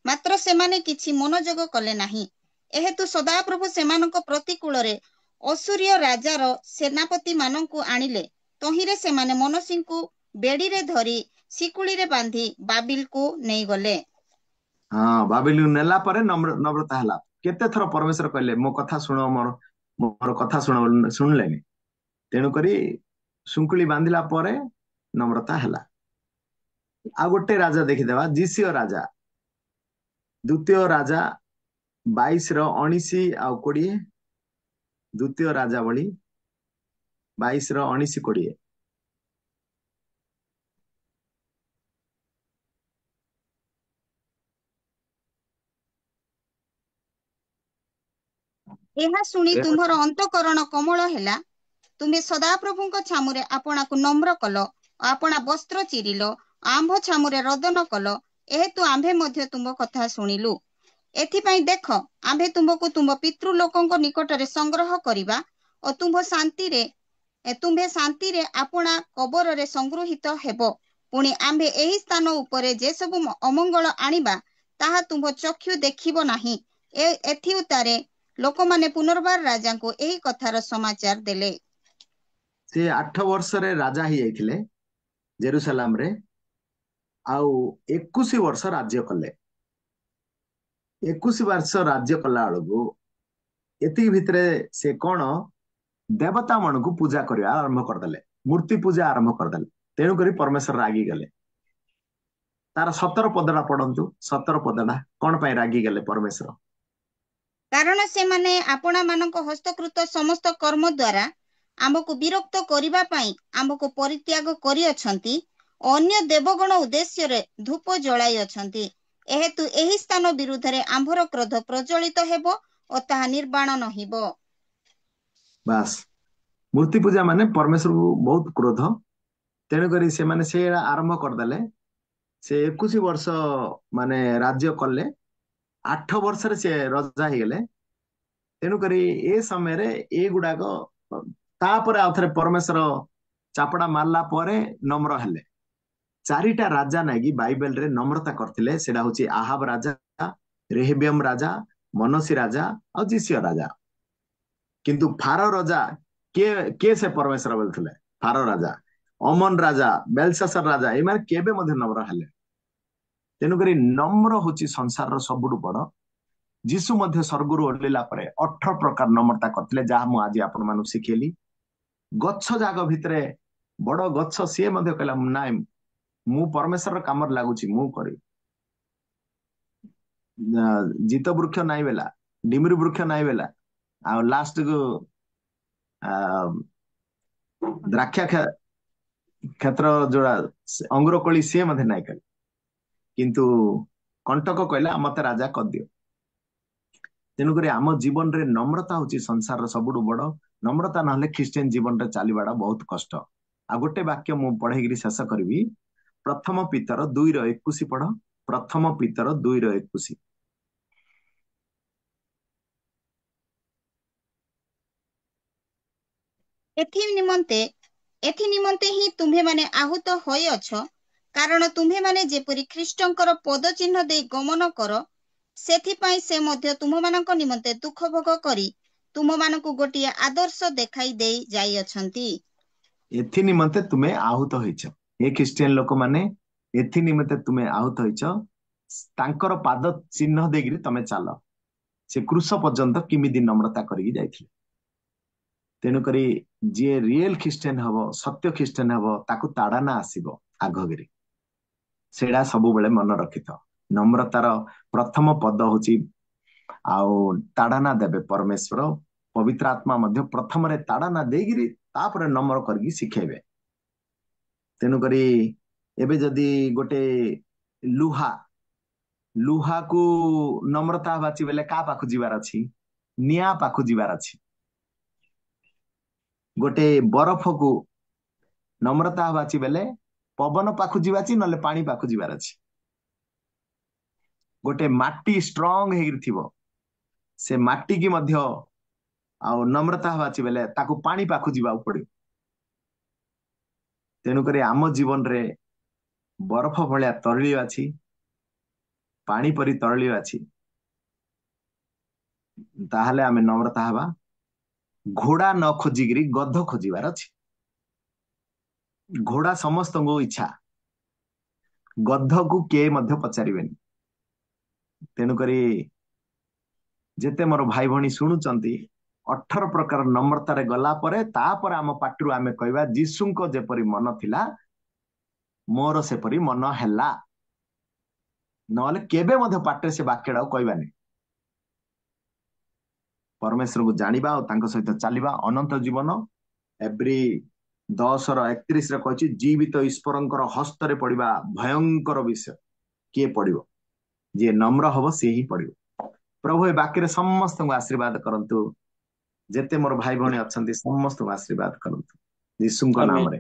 ମାତ୍ର ସେମାନେ କିଛି ମନୋଯୋଗ କଲେ ନାହିଁ। ଏହେତୁ ସଦାପ୍ରଭୁ ସେମାନଙ୍କ ପ୍ରତିକୂଳରେ ଅସୁରୀୟ ରାଜାର ସେନାପତି ମାନଙ୍କୁ ଆଣିଲେ। ତହିଁରେ ସେମାନେ ମନସୀଙ୍କୁ ବେଡିରେ ଧରି ଶିକୁଳିରେ ବାନ୍ଧି ବାବିଲକୁ ନେଇଗଲେ। ହଁ, ବାବିଲ ନେଲା ପରେ ନମ୍ରତା ହେଲା। କେତେ ଥର ପରମେଶ୍ୱର କହିଲେ, ମୋ କଥା ଶୁଣ, ମୋର କଥା ଶୁଣିଲେନି। ତେଣୁକରି ଶୁଙ୍କୁଳି ବାନ୍ଧିଲା ପରେ ନମ୍ରତା ହେଲା। ଆଉ ଗୋଟେ ରାଜା ଦେଖିଦେବା, ଜିସିୟ ରାଜା। ଦ୍ୱିତୀୟ ରାଜା 22:19 ଆଉ 20। ଦ୍ୱିତୀୟ ରାଜାବଳୀ 22:19-20। ଏହା ଶୁଣି ଏହା ତୁମ୍ଭର ଅନ୍ତଃକରଣ କୋମଳ ହେଲା। ତୁମେ ସଦାପ୍ରଭୁଙ୍କ ଛାମୁରେ ଆପଣାକୁ ନମ୍ର କଲ, ଆପଣା ବସ୍ତ୍ର ଚିରିଲ, ଆମ୍ଭ ଛାମୁରେ ରୋଦନ କଲ। ଏହେତୁ ଆମ୍ଭେ ମଧ୍ୟ ତୁମ୍ଭ କଥା ଶୁଣିଲୁ। ଏଥିପାଇଁ ଦେଖ, ଆମ୍ଭେ ତୁମ୍ଭକୁ ତୁମ୍ଭ ପିତୃ ଲୋକଙ୍କ ନିକଟରେ ସଂଗ୍ରହ କରିବା ଓ ତୁମ୍ଭେ ଶାନ୍ତିରେ ଆପଣା କବରରେ ସଂଗୃହୀତ ହେବ। ପୁଣି ଆମ୍ଭେ ଏହି ସ୍ଥାନ ଉପରେ ଯେ ସବୁ ଅମଙ୍ଗଳ ଆଣିବା, ତାହା ତୁମ୍ଭ ଚକ୍ଷୁ ଦେଖିବ ନାହିଁ। ଏଥି ଉତ୍ତାରେ ଲୋକମାନେ ପୁନର୍ବାର ରାଜାଙ୍କୁ ଏହି କଥାର ସମାଚାର ଦେଲେ। ସେ 8 ବର୍ଷରେ ରାଜା ହେଇଯାଇଥିଲେ ଜେରୁସାଲାମରେ, ଆଉ 21 ବର୍ଷ ରାଜ୍ୟ କଲେ। 21 ବର୍ଷ ରାଜ୍ୟ କଲା ବେଳକୁ ଏତିକି ଭିତରେ ସେ କଣ ଦେବତା ମାନଙ୍କୁ ପୂଜା କରିବା ଆରମ୍ଭ କରିଦେଲେ, ମୂର୍ତ୍ତି ପୂଜା ଆରମ୍ଭ କରିଦେଲେ। ତେଣୁକରି ପରମେଶ୍ୱର ରାଗିଗଲେ। ତାର 17 ପଦଟା ପଢନ୍ତୁ। 17 ପଦଟା କଣ ପାଇଁ ରାଗିଗଲେ ପରମେଶ୍ୱର? କାରଣ ସେମାନେ ଆପଣାମାନଙ୍କ ହସ୍ତକୃତ ସମସ୍ତ କର୍ମ ଦ୍ୱାରା ଆମ୍ଭକୁ ବିରକ୍ତ କରିବା ପାଇଁ ଆମ୍ଭକୁ ପରିତ୍ୟାଗ କରିଅଛନ୍ତି, ଅନ୍ୟ ଦେବଗଣ ଉଦ୍ଦେଶ୍ୟରେ ଧୂପ ଜଳାଇ ଅଛନ୍ତି। ଏହେତୁ ଏହି ସ୍ଥାନ ବିରୁଦ୍ଧରେ ଆମ୍ଭର କ୍ରୋଧ ପ୍ରଜ୍ୱଳିତ ହେବ ଓ ତାହା ନିର୍ବାଣ ନହିବ। ବାସ୍, ମୂର୍ତ୍ତି ପୂଜା ମାନେ ପରମେଶ୍ୱରକୁ ବହୁତ କ୍ରୋଧ। ତେଣୁକରି ସେମାନେ ସେ ଆରମ୍ଭ କରିଦେଲେ। ସେ 21 ବର୍ଷ ମାନେ ରାଜ୍ୟ କଲେ, 8 ବର୍ଷରେ ସେ ରଜା ହେଇଗଲେ। ତେଣୁକରି ଏ ସମୟରେ ଏଗୁଡାକ ତାପରେ ଆଉ ଥରେ ପରମେଶ୍ୱର ଚାପଡା ମାରିଲା ପରେ ନମ୍ର ହେଲେ। 4ଟା ରାଜା ନାଇକି ବାଇବେଲରେ ନମ୍ରତା କରିଥିଲେ। ସେଟା ହଉଛି ଆହାବ ରାଜା, ରେହବ୍ୟମ ରାଜା, ମନୋସି ରାଜା ଆଉ ଜିସିୟ ରାଜା। କିନ୍ତୁ ଫାରୋ ରାଜା କିଏ ସେ ପରମେଶ୍ୱର ବୋଲୁଥିଲେ? ଫାରୋ ରାଜା, ଅମନ ରାଜା, ବେଲଶାସର ରାଜା, ଏମାନେ କେବେ ମଧ୍ୟ ନମ୍ର ହେଲେ। ତେଣୁକରି ନମ୍ର ହଉଛି ସଂସାରର ସବୁଠୁ ବଡ। ଯୀଶୁ ମଧ୍ୟ ସ୍ୱର୍ଗରୁ ଓହ୍ଲେଇଲା ପରେ 18 ପ୍ରକାର ନମ୍ରତା କରିଥିଲେ, ଯାହା ମୁଁ ଆଜି ଆପଣମାନଙ୍କୁ ଶିଖେଇଲି। ଗଛ ଯାକ ଭିତରେ ବଡ ଗଛ ସିଏ ମଧ୍ୟ କହିଲା ନାଇଁ, ମୁଁ ପରମେଶ୍ୱରର କାମରେ ଲାଗୁଛି, ମୁଁ କରିବି। ଜିତ ବୃକ୍ଷ ନାଇଁ ବେଲା, ଡିମିରି ବୃକ୍ଷ ନାଇଁ ବେଲା, ଆଉ ଲାଷ୍ଟ କୁ ଦ୍ରାକ୍ଷା କ୍ଷେତ୍ର ଯୋଉଟା ଅଙ୍ଗୁର କୋଳି ସିଏ ମଧ୍ୟ ନାଇଁ କଲେ। କିନ୍ତୁ କଣ୍ଟକ କହିଲା ମତେ ରାଜା କରିଦିଅ। ତେଣୁକରି ଆମ ଜୀବନରେ ନମ୍ରତା ହଉଛି ସଂସାରର ସବୁଠୁ ବଡ। ନମ୍ରତା ନହେଲେ ଖ୍ରୀଷ୍ଟିଆନ ଜୀବନରେ ଚାଲିବାଟା ବହୁତ କଷ୍ଟ। ଆଉ ଗୋଟେ ବାକ୍ୟ ମୁଁ ପଢେଇକିରି ଶେଷ କରିବି। ପ୍ରଥମ ପିତର 2:21 ପଢ। ପ୍ରଥମ ପିତର 2:21। ଏଥିନିମନ୍ତେ ହିଁ ତୁମ୍ଭେମାନେ ଆହୁତ ହୋଇଅଛ, କାରଣ ତୁମ୍ଭେମାନେ ଯେପରି ଖ୍ରୀଷ୍ଟଙ୍କର ପଦଚିହ୍ନ ଦେଇ ଗମନ କର, ସେଥିପାଇଁ ସେ ମଧ୍ୟ ତୁମମାନଙ୍କ ନିମନ୍ତେ ଦୁଃଖ ଭୋଗ କରି ତୁମମାନଙ୍କୁ ଗୋଟିଏ ଆଦର୍ଶ ଦେଖାଇ ଦେଇ ଯାଇଅଛନ୍ତି। ଏଥି ନିମନ୍ତେ ତୁମେ ଆହୁତ ହେଇଛ। ଏ ଖ୍ରୀଷ୍ଟିଆନ ଲୋକମାନେ ଏଥି ନିମନ୍ତେ ତୁମେ ଆହୁତ ହେଇଛ। ତାଙ୍କର ପାଦ ଚିହ୍ନ ଦେଇକିରି ତମେ ଚାଲ। ସେ କ୍ରୁଶ ପର୍ଯ୍ୟନ୍ତ କେମିତି ନମ୍ରତା କରିକି ଯାଇଥିଲେ। ତେଣୁକରି ଯିଏ ରିଏଲ ଖ୍ରୀଷ୍ଟିଆନ ହବ, ସତ୍ୟ ଖ୍ରୀଷ୍ଟିଆନ ହବ, ତାକୁ ତାଡନା ଆସିବ ଆଗରେ। ସେଇଟା ସବୁବେଳେ ମନେ ରଖିଥାଅ। ନମ୍ରତାର ପ୍ରଥମ ପଦ ହଉଛି ଆଉ ତାଡନା ଦେବେ ପରମେଶ୍ୱର। ପବିତ୍ର ଆତ୍ମା ମଧ୍ୟ ପ୍ରଥମରେ ତାଡନା ଦେଇକିରି ତାପରେ ନମ୍ର କରିକି ଶିଖେଇବେ। ତେଣୁକରି ଏବେ ଯଦି ଗୋଟେ ଲୁହାକୁ ନମ୍ରତା ବାଛି ବେଲେ କାହା ପାଖକୁ ଯିବାର ଅଛି? ନିଆଁ ପାଖକୁ ଯିବାର ଅଛି। ଗୋଟେ ବରଫକୁ ନମ୍ରତା ବାଛି ବେଲେ ପବନ ପାଖକୁ ଯିବାର ଅଛି, ନହେଲେ ପାଣି ପାଖକୁ ଯିବାର ଅଛି। ଗୋଟେ ମାଟି ଷ୍ଟ୍ରଙ୍ଗ ହେଇକି ଥିବ, ସେ ମାଟି କି ମଧ୍ୟ ଆଉ ନମ୍ରତା ବାଛି ବେଲେ ତାକୁ ପାଣି ପାଖକୁ ଯିବାକୁ ପଡିବ। ତେଣୁକରି ଆମ ଜୀବନରେ ବରଫ ଭଳିଆ ତରଳି ଅଛି, ପାଣି ପରି ତରଳି ଅଛି। ତାହେଲେ ଆମେ ନମ୍ରତା ହେବା। ଘୋଡା ନ ଖୋଜିକିରି ଗଧ ଖୋଜିବାର ଅଛି। ଘୋଡା ସମସ୍ତଙ୍କୁ ଇଚ୍ଛା, ଗଧକୁ କିଏ ମଧ୍ୟ ପଚାରିବେନି। ତେଣୁକରି ଯେତେ ମୋର ଭାଇ ଭଉଣୀ ଶୁଣୁଛନ୍ତି, 18 ପ୍ରକାର ନମ୍ରତାରେ ଗଲା ପରେ ତାପରେ ଆମ ପାଟିରୁ ଆମେ କହିବା ଯୀଶୁଙ୍କ ଯେପରି ମନ ଥିଲା ମୋର ସେପରି ମନ ହେଲା। ନହେଲେ କେବେ ମଧ୍ୟ ପାଟିରେ ସେ ବାକ୍ୟଟାକୁ କହିବାନି। ପରମେଶ୍ୱରକୁ ଜାଣିବା ଆଉ ତାଙ୍କ ସହିତ ଚାଲିବା ଅନନ୍ତ ଜୀବନ। ଏଭ୍ରି 10:31 କହିଛି, ଜୀବିତ ଈଶ୍ୱରଙ୍କର ହସ୍ତରେ ପଡିବା ଭୟଙ୍କର ବିଷୟ। କିଏ ପଡିବ? ଯିଏ ନମ୍ର ହବ ସିଏ ହିଁ ପଡିବ। ପ୍ରଭୁ ଏ ବାକ୍ୟରେ ସମସ୍ତଙ୍କୁ ଆଶୀର୍ବାଦ କରନ୍ତୁ। ଯେତେ ମୋର ଭାଇ ଭଉଣୀ ଅଛନ୍ତି ସମସ୍ତଙ୍କୁ ଆଶୀର୍ବାଦ କରନ୍ତୁ ଯୀଶୁଙ୍କ ଆମେନ୍। ନାମରେ।